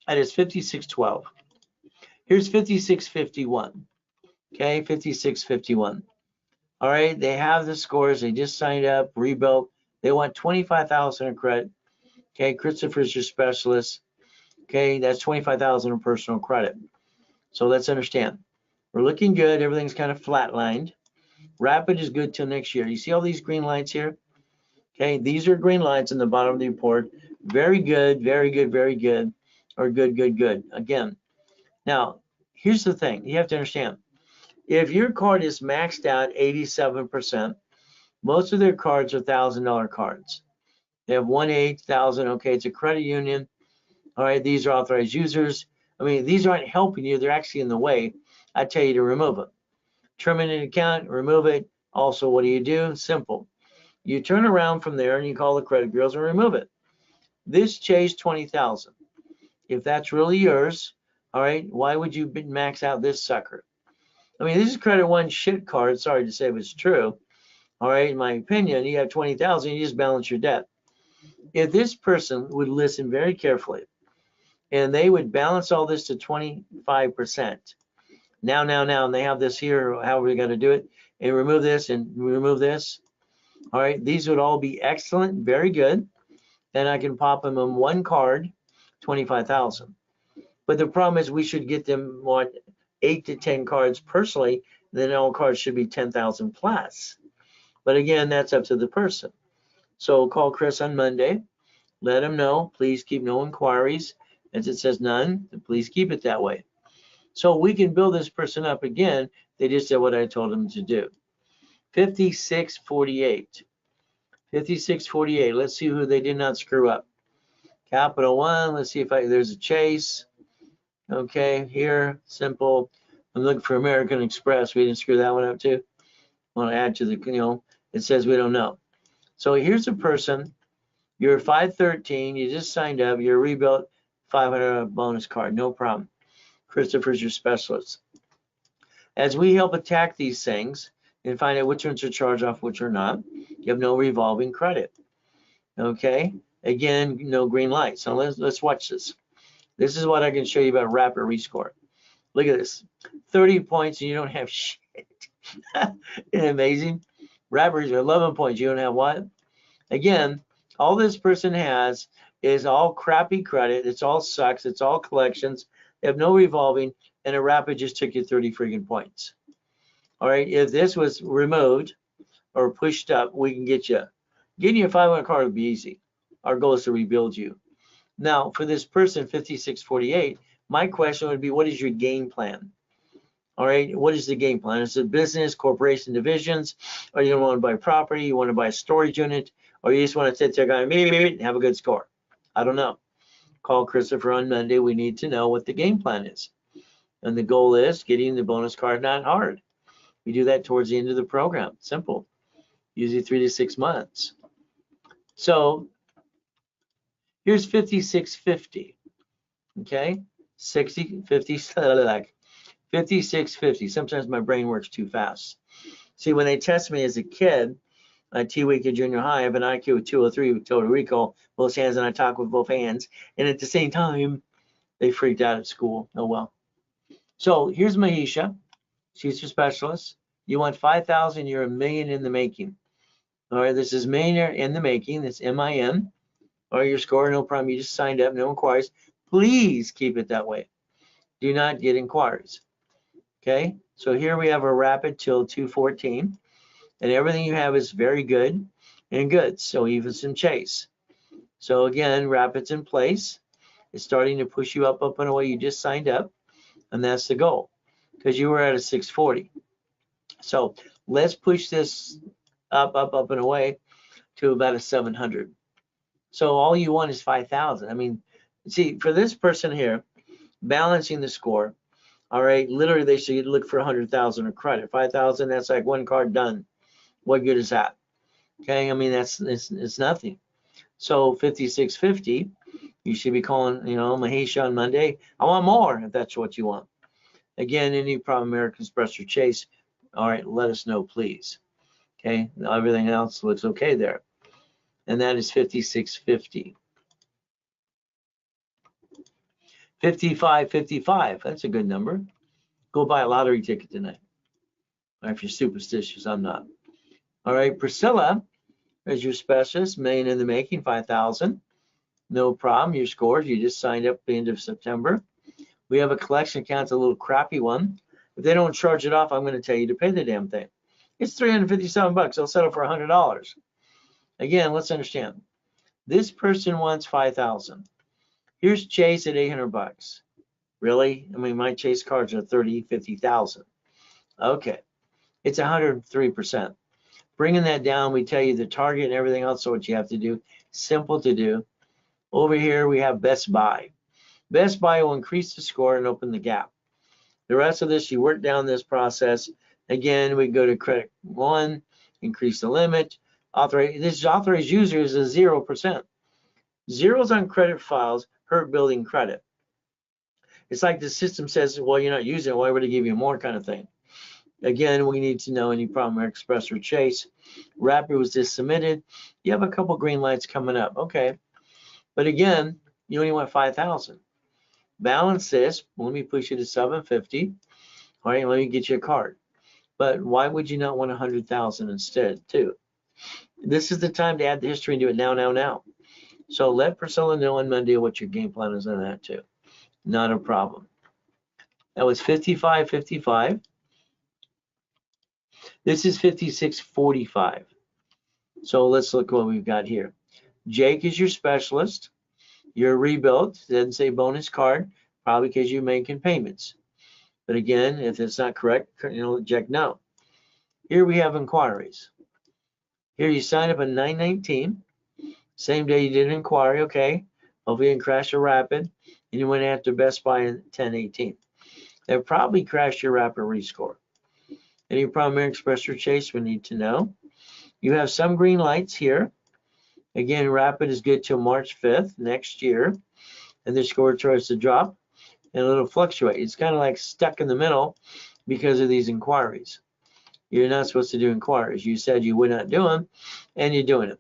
That is 5612. Here's 5651. Okay, 5651. All right, they have the scores. They just signed up, rebuilt. They want 25,000 in credit. Okay, Christopher's your specialist. Okay, that's 25,000 in personal credit. So let's understand. We're looking good. Everything's kind of flatlined. Rapid is good till next year. You see all these green lights here? Okay, these are green lights in the bottom of the report. Very good, very good, very good, or good, good, good. Again, now, here's the thing. You have to understand. If your card is maxed out 87%, most of their cards are $1,000 cards. They have 1,000. Okay, it's a credit union. All right, these are authorized users. I mean, these aren't helping you. They're actually in the way. I tell you to remove them. Terminate account, remove it. Also, what do? Simple. You turn around from there and you call the credit bureaus and remove it. This chased 20,000. If that's really yours, all right, why would you max out this sucker? I mean, this is Credit One shit card. Sorry to say, if it's true. All right, in my opinion, you have 20,000, you just balance your debt. If this person would listen very carefully and they would balance all this to 25%. Now, and they have this here, however we got to do it, and remove this and remove this. All right, these would all be excellent, very good. Then I can pop them in one card, 25,000. But the problem is we should get them 8 to 10 cards personally, then all cards should be 10,000 plus. But again, that's up to the person. So call Chris on Monday, let him know, please keep no inquiries. As it says none, please keep it that way. So we can build this person up again. They just did what I told them to do. 5648. 5648. Let's see who they did not screw up. Capital One. Let's see if there's a Chase. Okay, here, simple. I'm looking for American Express. We didn't screw that one up too. I want to add to the, it says we don't know. So here's a person. You're 513. You just signed up. You're rebuilt. 500 bonus card. No problem. Christopher's your specialist. As we help attack these things and find out which ones are charged off, which are not, you have no revolving credit. Okay. Again, no green light. So let's watch this. This is what I can show you about rapid rescore. Look at this. 30 points and you don't have shit. Isn't it amazing? Rapid 11 points. You don't have what? Again, all this person has is all crappy credit. It's all sucks. It's all collections. They have no revolving, and a rapid just took you 30 freaking points. All right, if this was removed, or pushed up, we can get you. Getting you a 500 card would be easy. Our goal is to rebuild you. Now, for this person, 5648, my question would be, what is your game plan? All right, what is the game plan? Is it business, corporation, divisions? Or you want to buy property? You want to buy a storage unit? Or you just want to sit there going, and have a good score? I don't know. Call Christopher on Monday. We need to know what the game plan is. And the goal is getting the bonus card not hard. We do that towards the end of the program. Simple. Usually 3 to 6 months. So here's 5650. Okay? 60, 50, like 5650. Sometimes my brain works too fast. See, when they test me as a kid, at T-Week at junior high, I have an IQ of 203 with total recall, both hands, and I talk with both hands. And at the same time, they freaked out at school. Oh, well. So here's Mahisha. She's your specialist. You want 5,000, you're $1 million in the making. All right, this is millionaire in the making. That's MIN. All right, your score, no problem. You just signed up, no inquiries. Please keep it that way. Do not get inquiries. Okay, so here we have a rapid till 214, and everything you have is very good and good. So even some chase. So again, rapid's in place. It's starting to push you up and away. You just signed up, and that's the goal because you were at a 640. So let's push this up and away to about a 700. So all you want is 5,000. I mean, see, for this person here, balancing the score, all right, literally they should look for 100,000 of credit. 5,000, that's like one card done. What good is that? Okay, I mean, it's nothing. So 5650, you should be calling, Mahisha on Monday. I want more if that's what you want. Again, any problem, American Express or Chase, all right, let us know, please. Okay, everything else looks okay there. And that is 5650. 5555, that's a good number. Go buy a lottery ticket tonight. Or if you're superstitious, I'm not. All right, Priscilla is your specialist, $1 million in the making, 5,000. No problem, your scores, you just signed up at the end of September. We have a collection account, it's a little crappy one. If they don't charge it off, I'm going to tell you to pay the damn thing. It's $357. They'll settle for $100. Again, let's understand. This person wants 5,000. Here's Chase at $800. Really? I mean, my Chase cards are 30, 50,000. Okay, it's 103%. Bringing that down, we tell you the target and everything else. So what you have to do, simple to do. Over here we have Best Buy. Best Buy will increase the score and open the gap. The rest of this, you work down this process. Again, we go to credit 1, increase the limit. This authorized user is a 0%. Zeros on credit files hurt building credit. It's like the system says, well, you're not using it, why would it give you more kind of thing? Again, we need to know any problem, Express or Chase. Rapid was just submitted. You have a couple green lights coming up. Okay. But again, you only want 5,000. Balance this. Let me push you to 750. All right, let me get you a card. But why would you not want 100,000 instead, too? This is the time to add the history and do it now. So let Priscilla know on Monday what your game plan is on that, too. Not a problem. That was 5555. This is 5645. So let's look what we've got here. Jake is your specialist. Your rebuild doesn't say bonus card, probably because you're making payments. But again, if it's not correct, Jake, no. Here we have inquiries. Here you sign up on 9/19. Same day you did an inquiry, okay. Hopefully you didn't crash a rapid. And you went after Best Buy in 10/18. That probably crashed your rapid rescore. Any primary Express or Chase we need to know. You have some green lights here. Again, rapid is good till March 5th next year. And the score tries to drop and it'll fluctuate. It's kind of like stuck in the middle because of these inquiries. You're not supposed to do inquiries. You said you would not do them, and you're doing them.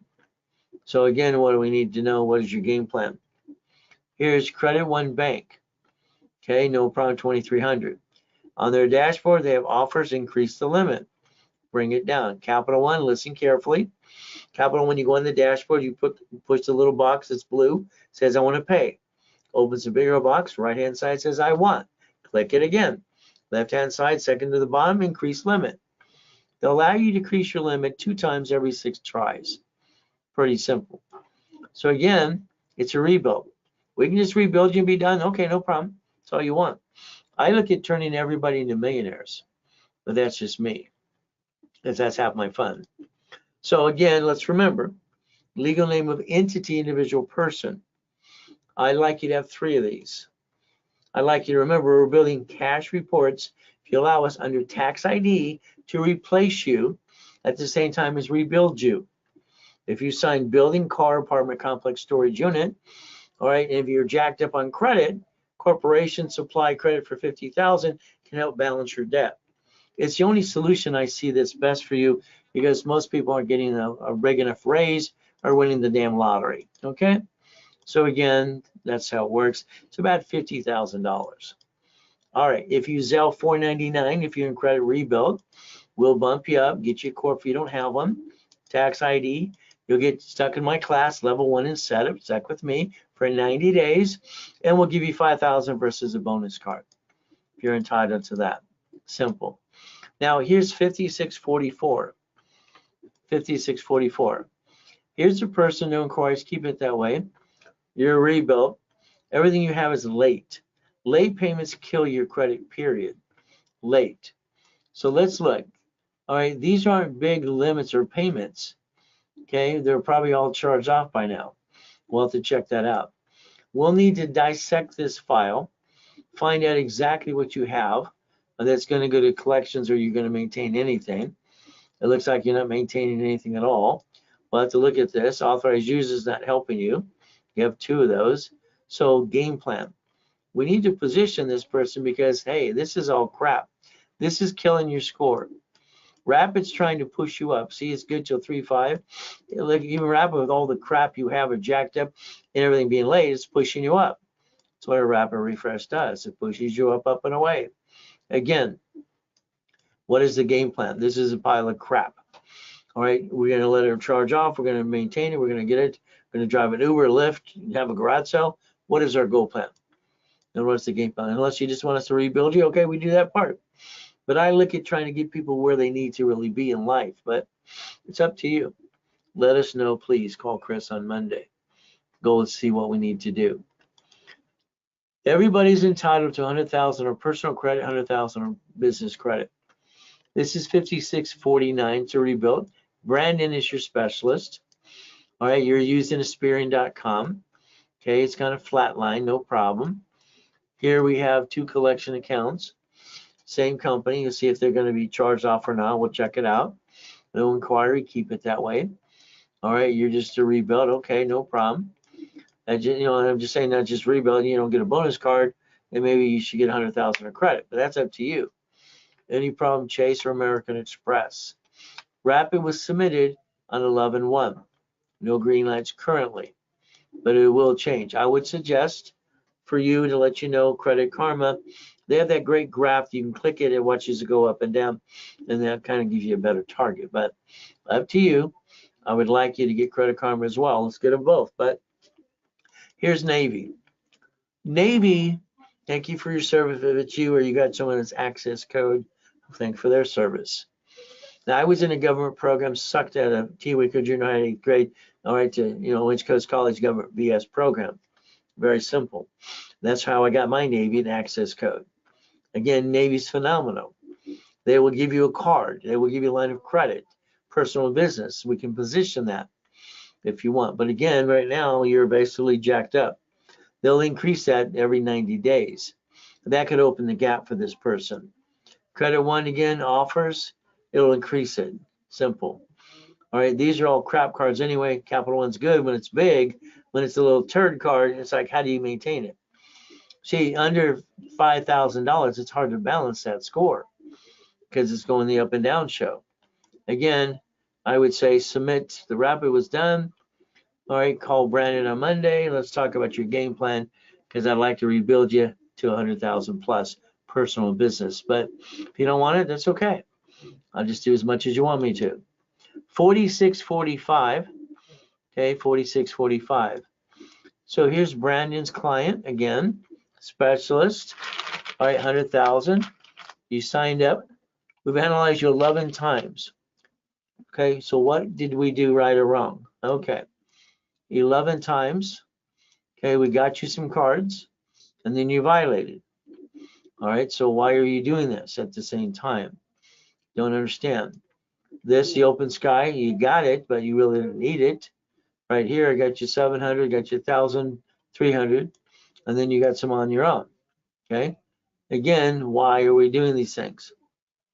So again, what do we need to know? What is your game plan? Here's Credit One Bank. Okay, no problem, 2,300. On their dashboard, they have offers, increase the limit. Bring it down. Capital One, listen carefully. Capital One, you go on the dashboard, you push the little box that's blue, says I want to pay. Opens a bigger box, right-hand side says I want. Click it again. Left-hand side, second to the bottom, increase limit. They'll allow you to decrease your limit 2 times every 6 tries. Pretty simple. So again, it's a rebuild. We can just rebuild you and be done. Okay, no problem. That's all you want. I look at turning everybody into millionaires, but that's just me, because that's half my fun. So again, let's remember, legal name of entity, individual person. I'd like you to have 3 of these. I'd like you to remember we're building cash reports if you allow us under tax ID to replace you at the same time as rebuild you. If you sign building, car, apartment complex, storage unit, all right, and if you're jacked up on credit, corporation supply credit for $50,000 can help balance your debt. It's the only solution I see that's best for you, because most people aren't getting a big enough raise or winning the damn lottery, okay? So again, that's how it works. It's about $50,000. All right, if you Zelle $499, if you're in credit rebuild, we'll bump you up, get you a corp if you don't have one, tax ID. You'll get stuck in my class, level 1 in setup, stuck with me for 90 days, and we'll give you $5,000 versus a bonus card if you're entitled to that. Simple. Now here's 5644. 5644. Here's the person who inquires, keep it that way. You're rebuilt. Everything you have is late. Late payments kill your credit, period. Late. So let's look. All right, these aren't big limits or payments. Okay, they're probably all charged off by now. We'll have to check that out. We'll need to dissect this file, find out exactly what you have, and that's going to go to collections, or you're going to maintain anything. It looks like you're not maintaining anything at all. We'll have to look at this. Authorized users not helping you. You have 2 of those. So game plan. We need to position this person because, hey, this is all crap. This is killing your score. Rapid's trying to push you up. See, it's good till 3.5. Like even Rapid, with all the crap you have are jacked up and everything being late, it's pushing you up. That's what a Rapid refresh does. It pushes you up, up and away. Again, what is the game plan? This is a pile of crap. All right, we're going to let it charge off. We're going to maintain it. We're going to get it. We're going to drive an Uber, Lyft, have a garage sale. What is our goal plan? And what's the game plan? Unless you just want us to rebuild you, okay, we do that part. But I look at trying to get people where they need to really be in life. But it's up to you. Let us know, please. Call Chris on Monday. Go and see what we need to do. Everybody's entitled to $100,000 on personal credit, $100,000 on business credit. This is 5649 to rebuild. Brandon is your specialist. All right, you're using Aspirian.com. Okay, it's kind of flatline, no problem. Here we have 2 collection accounts. Same company. You'll see if they're going to be charged off or not. We'll check it out. No inquiry, keep it that way. All right, you're just a rebuild. Okay, no problem. And, you know, I'm just saying, not just rebuild. You don't get a bonus card, and maybe you should get 100,000 of credit. But that's up to you. Any problem, Chase or American Express. Rapid was submitted on 11/1. No green lights currently, but it will change. I would suggest for you to let you know Credit Karma. They have that great graph. You can click it, it watches it go up and down, and that kind of gives you a better target. But up to you. I would like you to get Credit Karma as well. Let's get them both. But here's Navy. Navy, thank you for your service. If it's you or you got someone that's access code, thank for their service. Now, I was in a government program, sucked at a T-Wicker junior high 8th grade, all right, to, you know, Lynch Coast College government BS program. Very simple. That's how I got my Navy and access code. Again, Navy's phenomenal. They will give you a card. They will give you a line of credit, personal business. We can position that if you want. But again, right now, you're basically jacked up. They'll increase that every 90 days. That could open the gap for this person. Credit One, again, offers. It'll increase it. Simple. All right, these are all crap cards anyway. Capital One's good when it's big. When it's a little turd card, it's like, how do you maintain it? See, under $5,000, it's hard to balance that score because it's going the up and down show. Again, I would say submit. The Rapid was done. All right, call Brandon on Monday. Let's talk about your game plan because I'd like to rebuild you to 100,000 plus personal business. But if you don't want it, that's okay. I'll just do as much as you want me to. 4645. Okay, 4645. So here's Brandon's client again, specialist. All right, 100,000. You signed up. We've analyzed you 11 times. Okay, so what did we do right or wrong? Okay, 11 times. Okay, we got you some cards, and then you violated. All right, so why are you doing this at the same time? Don't understand. This, the open sky, you got it, but you really didn't need it. Right here, I got you 700, got you 1,300, and then you got some on your own. Okay, again, why are we doing these things?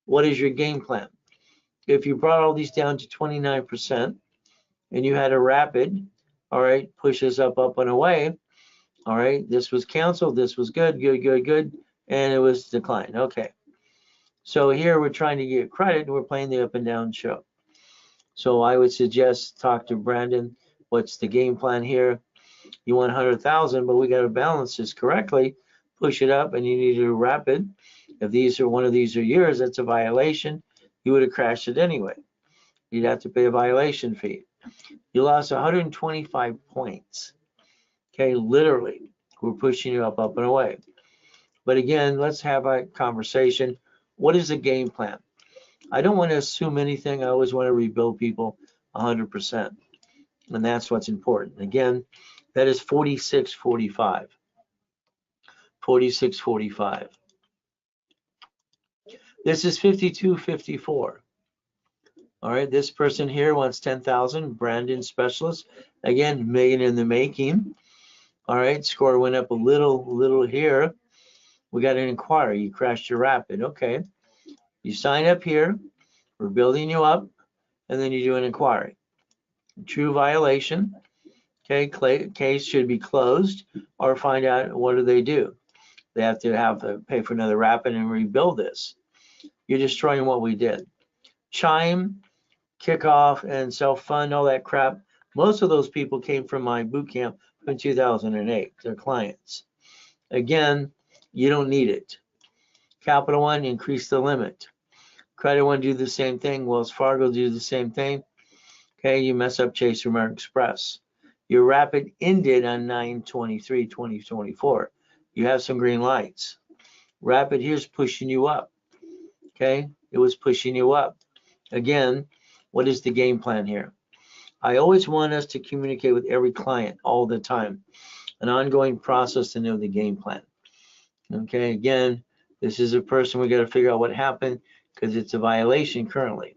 What is your game plan? If you brought all these down to 29% and you had a rapid, all right, push this up, and away. All right, this was canceled, this was good, and it was declined. Okay, so here we're trying to get credit and we're playing the up and down show. So I would suggest talk to Brandon. What's the game plan here? You want 100,000, but we got to balance this correctly. Push it up, and you need to do rapid. If these are one of these are yours, that's a violation. You would have crashed it anyway. You'd have to pay a violation fee. You lost 125 points. Okay, literally, we're pushing you up, and away. But again, let's have a conversation. What is the game plan? I don't want to assume anything. I always want to rebuild people 100%. And that's what's important. Again, that is 46.45. 46.45. This is 52.54. All right, this person here wants 10,000. Brandon Specialist. Again, million in the making. All right, score went up a little here. We got an inquiry. You crashed your rapid. Okay. You sign up here. We're building you up, and then you do an inquiry. True violation. Okay, case should be closed, or find out what do they do. They have to pay for another rapid and rebuild this. You're destroying what we did. Chime, kickoff, and self-fund, all that crap. Most of those people came from my boot camp from 2008. They're clients. Again, you don't need it. Capital One, increase the limit. Credit One, do the same thing. Wells Fargo, do the same thing. Okay, you mess up Chase or American Express. Your rapid ended on 9/23/2024. You have some green lights. Rapid here's pushing you up. Okay, it was pushing you up. Again, what is the game plan here? I always want us to communicate with every client all the time. An ongoing process to know the game plan. Okay, again, this is a person we got to figure out what happened because it's a violation currently.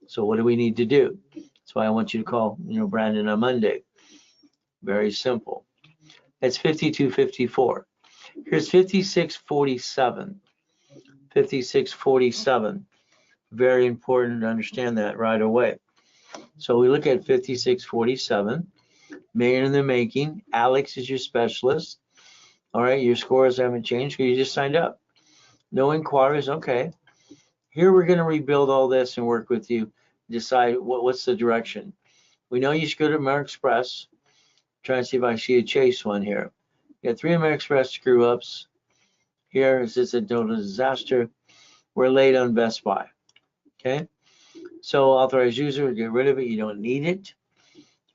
So what do we need to do? That's why I want you to call, Brandon on Monday. Very simple. It's 52.54. Here's 56.47. 56.47. Very important to understand that right away. So we look at 56.47. Million in the making. Alex is your specialist. All right, your scores haven't changed because you just signed up. No inquiries. Okay. Here we're going to rebuild all this and work with you. Decide what's the direction. We know you should go to American Express. Try and see if I see a Chase one here. You got 3 American Express screw ups. Here is this a total disaster. We're late on Best Buy. Okay. So authorized user, get rid of it. You don't need it.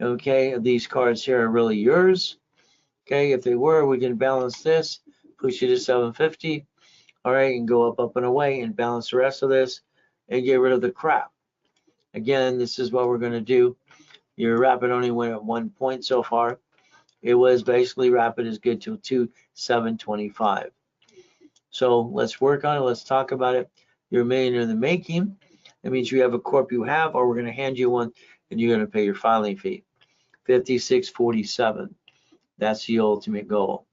Okay. These cards here are really yours. Okay. If they were, we can balance this, push it to 750. All right, and go up, and away, and balance the rest of this, and get rid of the crap. Again, this is what we're going to do. Your rapid only went at 1 point so far. It was basically rapid is good till 2/7/25. So let's work on it. Let's talk about it. You're a millionaire in the making. That means you have a corp you have, or we're going to hand you one, and you're going to pay your filing fee. 56.47. That's the ultimate goal.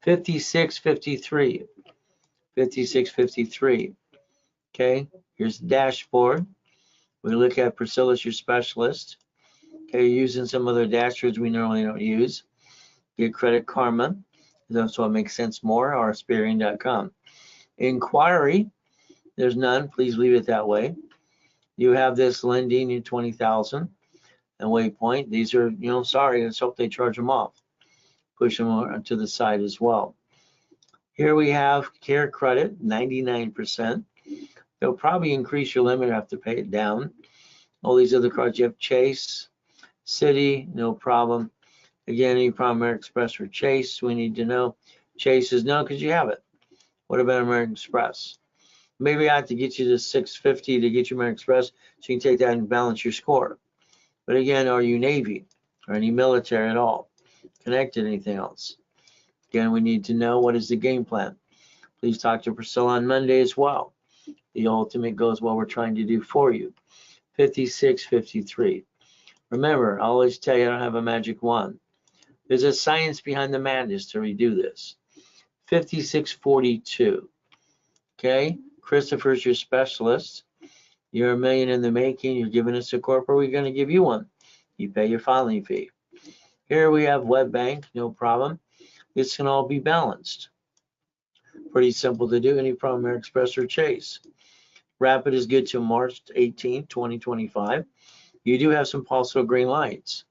56.53. 56.53. Okay, here's the dashboard. We look at Priscilla's your specialist. Okay, using some other dashboards we normally don't use. Get Credit Karma. That's what makes sense more, or Experian.com. Inquiry, there's none. Please leave it that way. You have this lending in 20,000 and waypoint. These are, sorry, let's hope they charge them off. Push them to the side as well. Here we have Care Credit, 99%. They'll probably increase your limit or have to pay it down. All these other cards, you have Chase, Citi, no problem. Again, any problem American Express or Chase, we need to know. Chase is no, because you have it. What about American Express? Maybe I have to get you to 650 to get you American Express so you can take that and balance your score. But again, are you Navy or any military at all? Connected anything else? Again, we need to know what is the game plan. Please talk to Priscilla on Monday as well. The ultimate goal is what we're trying to do for you. 5653. Remember, I always tell you I don't have a magic wand. There's a science behind the madness to redo this. 5642. Okay, Christopher's your specialist. You're $1 million in the making. You're giving us a corporate. We're going to give you one. You pay your filing fee. Here we have web bank, no problem. This can all be balanced. Pretty simple to do. Any problem, American Express or Chase. Rapid is good till March 18, 2025. You do have some possible green lights.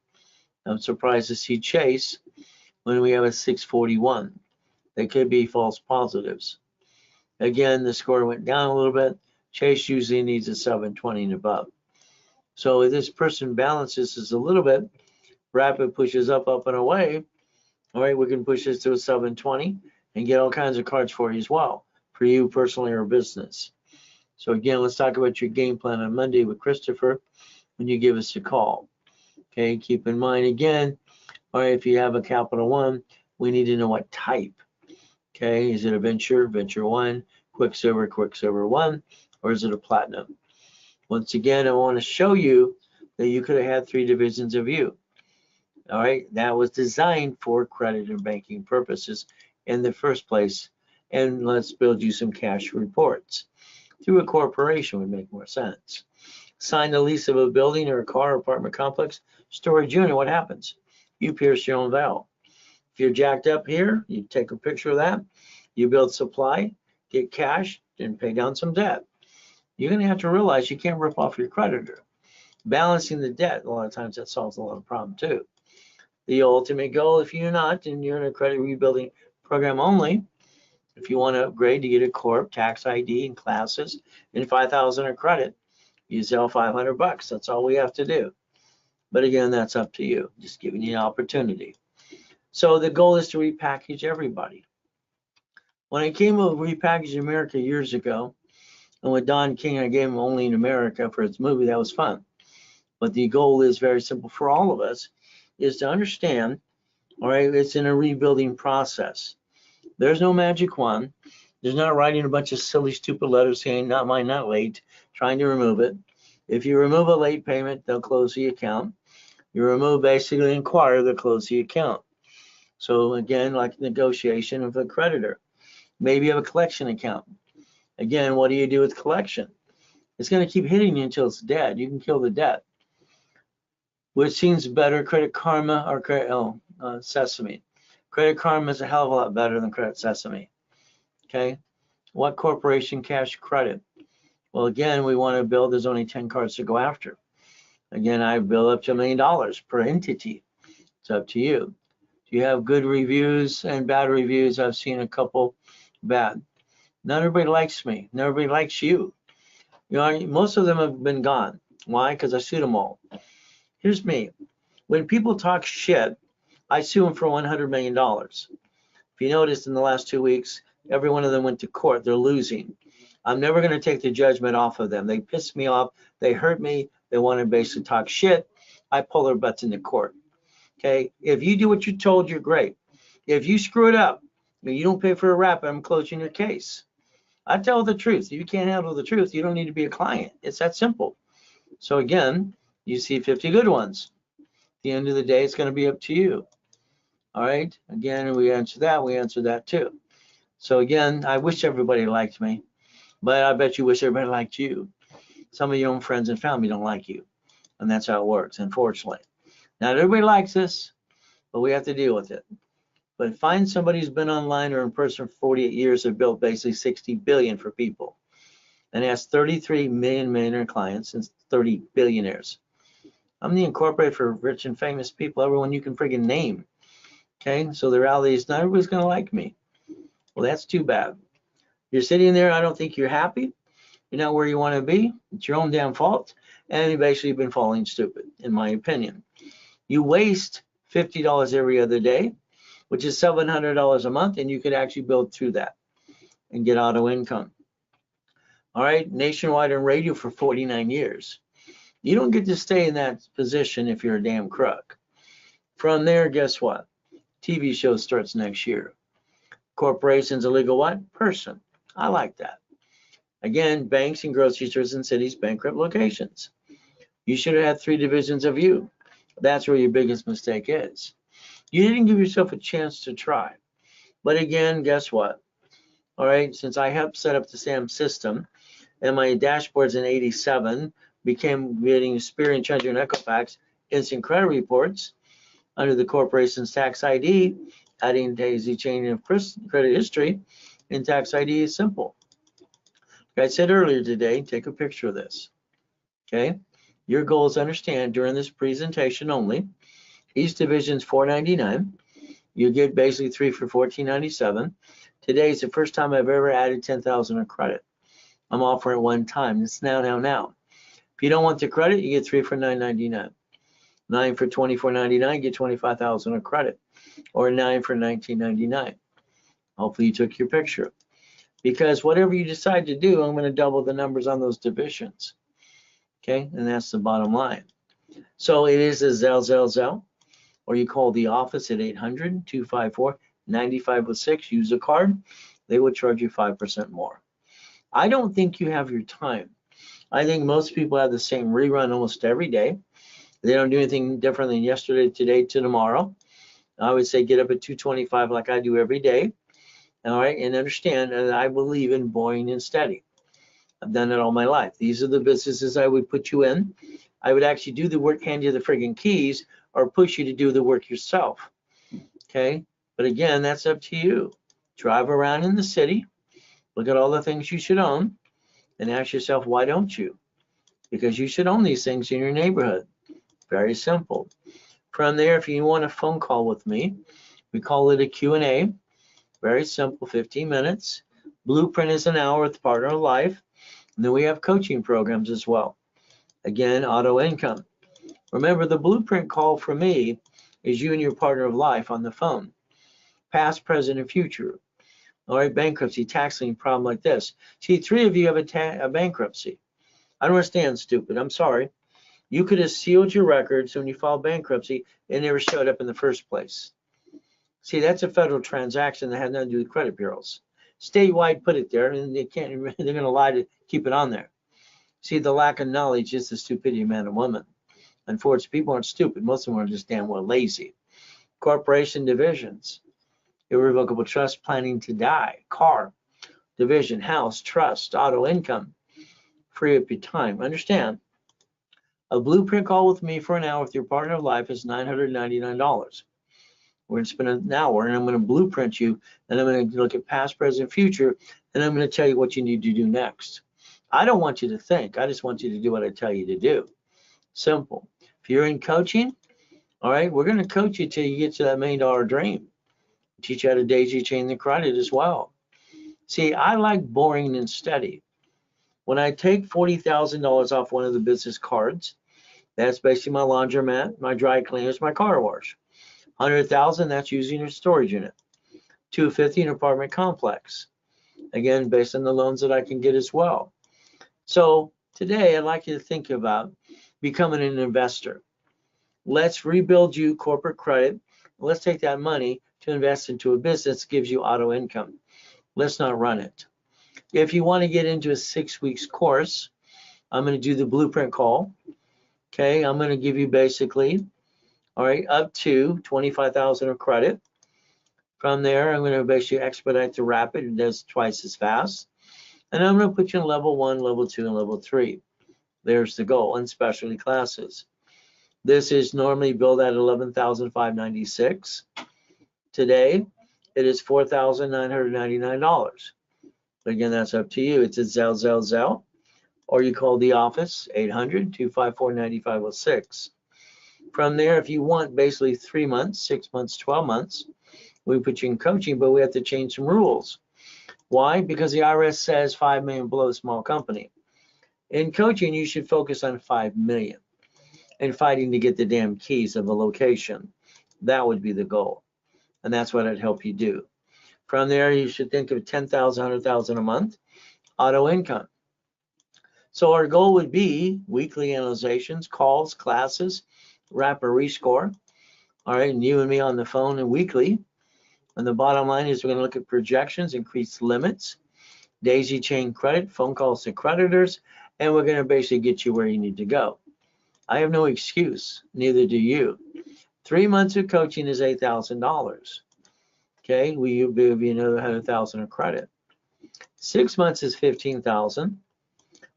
I'm surprised to see Chase when we have a 641. They could be false positives. Again, the score went down a little bit. Chase usually needs a 720 and above. So if this person balances this a little bit, Rapid pushes up and away. All right, we can push this to a 720 and get all kinds of cards for you as well, for you personally or business. So again, let's talk about your game plan on Monday with Christopher when you give us a call. Okay, keep in mind again, all right, if you have a Capital One, we need to know what type. Okay, is it a Venture, Venture 1, Quicksilver, Quicksilver 1, or is it a Platinum? Once again, I want to show you that you could have had 3 divisions of you. All right, that was designed for credit and banking purposes in the first place. And let's build you some cash reports. Through a corporation would make more sense. Sign a lease of a building or a car or apartment complex, storage unit, what happens? You pierce your own valve. If you're jacked up here, you take a picture of that, you build supply, get cash, and pay down some debt. You're going to have to realize you can't rip off your creditor. Balancing the debt, a lot of times that solves a lot of problem too. The ultimate goal, if you're not, and you're in a credit rebuilding program only, if you want to upgrade to get a corp, tax ID, and classes, and 5,000 of credit, you sell $500. That's all we have to do. But again, that's up to you. Just giving you an opportunity. So the goal is to repackage everybody. When I came with Repackage America years ago, and with Don King, I gave him Only in America for his movie. That was fun. But the goal is very simple for all of us, is to understand, all right, it's in a rebuilding process. There's no magic wand. There's not writing a bunch of silly, stupid letters saying, not mine, not late, trying to remove it. If you remove a late payment, they'll close the account. You remove basically inquire, they'll close the account. So again, like negotiation with a creditor. Maybe you have a collection account. Again, what do you do with collection? It's going to keep hitting you until it's dead. You can kill the debt. Which seems better, Credit Karma or Sesame? Credit Karma is a hell of a lot better than Credit Sesame. Okay. What corporation cash credit? Well, again, we want to build, there's only 10 cards to go after. Again, I build up to $1 million per entity. It's up to you. Do you have good reviews and bad reviews? I've seen a couple bad. Not everybody likes me. Not everybody likes you. You know, most of them have been gone. Why? Because I sued them all. Here's me. When people talk shit, I sue them for $100 million. If you noticed in the last 2 weeks, every one of them went to court. They're losing. I'm never going to take the judgment off of them. They piss me off. They hurt me. They want to basically talk shit. I pull their butts into court. Okay. If you do what you're told, you're great. If you screw it up and you don't pay for a wrap, I'm closing your case. I tell the truth. If you can't handle the truth, you don't need to be a client. It's that simple. So again, you see 50 good ones. At the end of the day, it's going to be up to you. All right. Again, we answer that too. So again, I wish everybody liked me, but I bet you wish everybody liked you. Some of your own friends and family don't like you, and that's how it works, unfortunately. Not everybody likes us, but we have to deal with it. But find somebody who's been online or in person for 48 years and built basically 60 billion for people, and has 33 million millionaire clients and 30 billionaires. I'm the incorporated for rich and famous people, everyone you can friggin' name. Okay, so the reality is not everybody's going to like me. Well, that's too bad. You're sitting there, I don't think you're happy. You're not where you want to be. It's your own damn fault. And you've basically been falling stupid, in my opinion. You waste $50 every other day, which is $700 a month, and you could actually build through that and get auto income. All right, nationwide on radio for 49 years. You don't get to stay in that position if you're a damn crook. From there, guess what? TV show starts next year. Corporation's a legal what? Person. I like that. Again, banks and grocery stores in cities, bankrupt locations. You should have had 3 divisions of you. That's where your biggest mistake is. You didn't give yourself a chance to try. But again, guess what? All right, since I helped set up the SAM system and my dashboards in 87 became getting Experian, Treasury, and Equifax instant credit reports under the corporation's tax ID, adding daisy chain of credit history in tax ID is simple. Like I said earlier today, take a picture of this. Okay, your goal is to understand during this presentation only, each division's $4.99. You get basically 3 for $14.97. Today is the first time I've ever added 10,000 of credit. I'm offering it one time. It's now. If you don't want the credit, you get 3 for $9.99. 9 for $24.99, get 25,000 of credit, or 9 for $19.99. Hopefully you took your picture. Because whatever you decide to do, I'm going to double the numbers on those divisions. Okay, and that's the bottom line. So it is a Zelle, or you call the office at 800-254-9506. Use a card. They will charge you 5% more. I don't think you have your time. I think most people have the same rerun almost every day. They don't do anything different than yesterday, today, to tomorrow. I would say get up at 2:25 like I do every day. All right, and understand that I believe in boring and steady. I've done it all my life. These are the businesses I would put you in. I would actually do the work, hand you the friggin' keys, or push you to do the work yourself. Okay, but again, that's up to you. Drive around in the city, look at all the things you should own, and ask yourself, why don't you? Because you should own these things in your neighborhood. Very simple. From there, if you want a phone call with me, we call it a Q&A. Very simple, 15 minutes. Blueprint is an hour with Partner of Life. And then we have coaching programs as well. Again, auto income. Remember, the blueprint call for me is you and your partner of life on the phone. Past, present, and future. All right, bankruptcy, tax lien problem like this. See, 3 of you have a bankruptcy. I don't understand, stupid. I'm sorry. You could have sealed your records when you filed bankruptcy and never showed up in the first place. See, that's a federal transaction that has nothing to do with credit bureaus. Statewide, put it there, and they're going to lie to keep it on there. See, the lack of knowledge is the stupidity of man and woman. Unfortunately, people aren't stupid. Most of them are just damn well lazy. Corporation divisions, irrevocable trust, planning to die, car, division, house, trust, auto income, free up your time. Understand, a blueprint call with me for an hour with your partner of life is $999. We're going to spend an hour, and I'm going to blueprint you, and I'm going to look at past, present, future, and I'm going to tell you what you need to do next. I don't want you to think. I just want you to do what I tell you to do. Simple. If you're in coaching, all right, we're going to coach you till you get to that $1 million dream. Teach you how to daisy chain the credit as well. See, I like boring and steady. When I take $40,000 off one of the business cards, that's basically my laundromat, my dry cleaners, my car wash. $100,000, that's using your storage unit. $250,000 an apartment complex. Again, based on the loans that I can get as well. So today, I'd like you to think about becoming an investor. Let's rebuild you corporate credit. Let's take that money to invest into a business that gives you auto income. Let's not run it. If you want to get into a 6 weeks course, I'm going to do the blueprint call. Okay, I'm going to give you basically, all right, up to 25,000 of credit. From there, I'm going to basically expedite the rapid. It does twice as fast. And I'm going to put you in level 1, level 2, and level 3. There's the goal in specialty classes. This is normally billed at $11,596. Today, it is $4,999. Again, that's up to you. It's a Zelle, or you call the office, 800-254-9506. From there, if you want basically 3 months, 6 months, 12 months, we put you in coaching, but we have to change some rules. Why? Because the IRS says 5 million below small company. In coaching, you should focus on 5 million and fighting to get the damn keys of a location. That would be the goal. And that's what I'd help you do. From there, you should think of 10,000, 100,000 a month, auto income. So our goal would be weekly analyzations, calls, classes, wrap or rescore. All right, and you and me on the phone and weekly. And the bottom line is we're going to look at projections, increased limits, daisy chain credit, phone calls to creditors, and we're going to basically get you where you need to go. I have no excuse, neither do you. 3 months of coaching is $8,000. Okay, we'll give you another $100,000 of credit. 6 months is $15,000,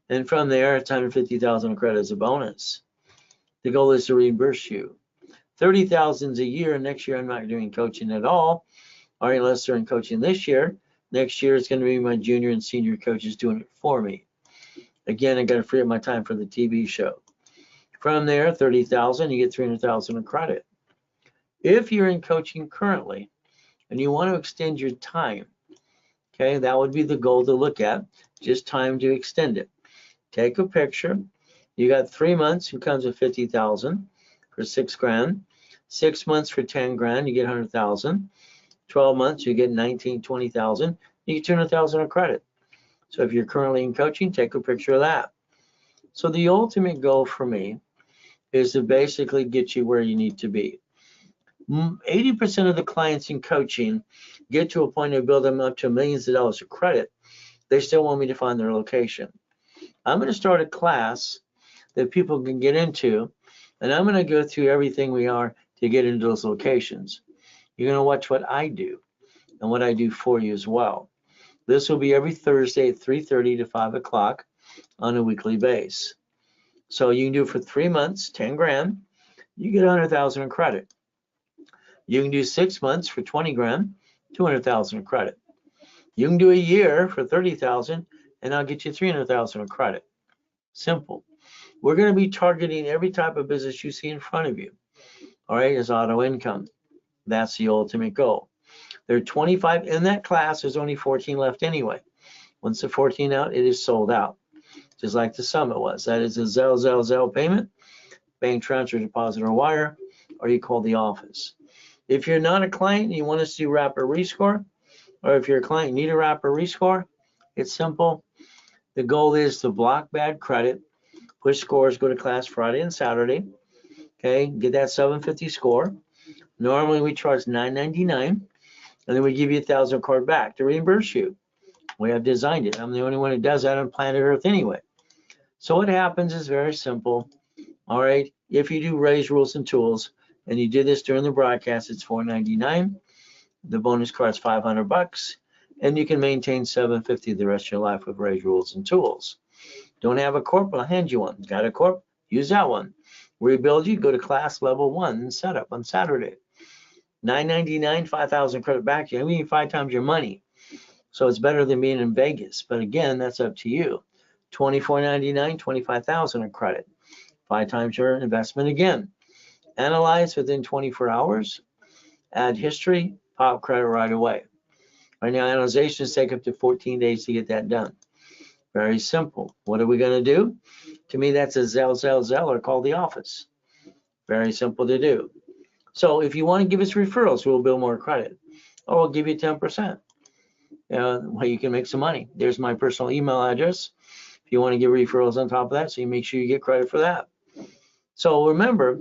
and from there, it's $150,000 of credit as a bonus. The goal is to reimburse you. $30,000 a year. Next year, I'm not doing coaching at all. All right, unless they're in coaching this year. Next year, it's going to be my junior and senior coaches doing it for me. Again, I got to free up my time for the TV show. From there, $30,000, you get $300,000 of credit. If you're in coaching currently and you want to extend your time, okay, that would be the goal to look at, just time to extend it. Take a picture. You got 3 months, it comes with $50,000 for $6,000. 6 months for $10,000, you get $100,000. 12 months, you get $19,000, $20,000. You get $200,000 of credit. So if you're currently in coaching, take a picture of that. So the ultimate goal for me is to basically get you where you need to be. 80% of the clients in coaching get to a point of build them up to millions of dollars of credit. They still want me to find their location. I'm going to start a class that people can get into, and I'm going to go through everything we are to get into those locations. You're going to watch what I do and what I do for you as well. This will be every Thursday at 3:30 to 5 o'clock on a weekly base. So you can do it for 3 months, $10,000, you get $100,000 in credit. You can do 6 months for $20,000, $200,000 in credit. You can do a year for $30,000, and I'll get you $300,000 in credit. Simple. We're going to be targeting every type of business you see in front of you. All right, as auto income. That's the ultimate goal. There are 25 in that class. There's only 14 left anyway. Once the 14 out, it is sold out, just like the summit was. That is a Zelle payment, bank transfer, deposit, or wire, or you call the office. If you're not a client and you want us to do wrap or rescore, or if you're a client and need a wrap or rescore, it's simple. The goal is to block bad credit, push scores, go to class Friday and Saturday, okay, get that 750 score. Normally we charge $9.99, and then we give you $1,000 card back to reimburse you. We have designed it. I'm the only one who does that on planet Earth anyway. So what happens is very simple. All right, if you do raise rules and tools, and you did this during the broadcast, it's $4.99. The bonus card's $500, and you can maintain $750 the rest of your life with raise rules and tools. Don't have a corp? I'll hand you one. Got a corp? Use that one. Rebuild you, go to class level 1 and set up on Saturday. $9.99, 5,000 credit back to you. I mean, 5 times your money. So it's better than being in Vegas. But again, that's up to you. $24.99, 25,000 in credit. 5 times your investment again. Analyze within 24 hours. Add history, pop credit right away. Right now, analyzations take up to 14 days to get that done. Very simple. What are we going to do? To me, that's a Zelle, or call the office. Very simple to do. So if you want to give us referrals, we'll build more credit. Or we'll give you 10%. Well, you can make some money. There's my personal email address. If you want to give referrals on top of that, so you make sure you get credit for that. So remember,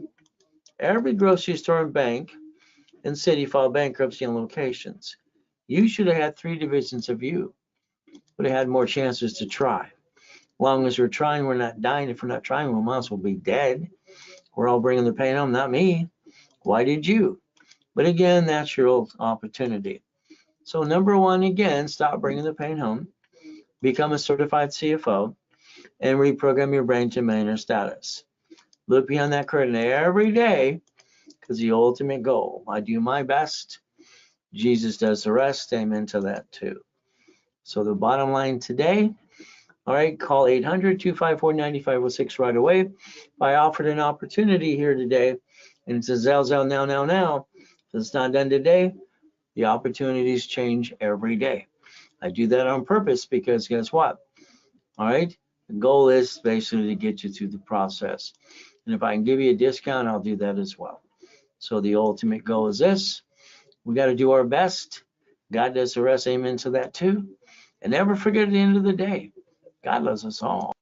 every grocery store and bank and city filed bankruptcy on locations. You should have had 3 divisions of you. Would have had more chances to try. As long as we're trying, we're not dying. If we're not trying, we might as well be dead. We're all bringing the pain home, not me. Why did you? But again, that's your opportunity. So number 1, again, stop bringing the pain home. Become a certified CFO and reprogram your brain to millionaire status. Look beyond that curtain every day, because the ultimate goal. I do my best. Jesus does the rest. Amen to that too. So the bottom line today, all right, call 800-254-9506 right away. I offered an opportunity here today, and it's a Zelle now. If it's not done today, the opportunities change every day. I do that on purpose because guess what? All right, the goal is basically to get you through the process. And if I can give you a discount, I'll do that as well. So the ultimate goal is this. We got to do our best. God does the rest. Amen to that too. And never forget at the end of the day, God loves us all.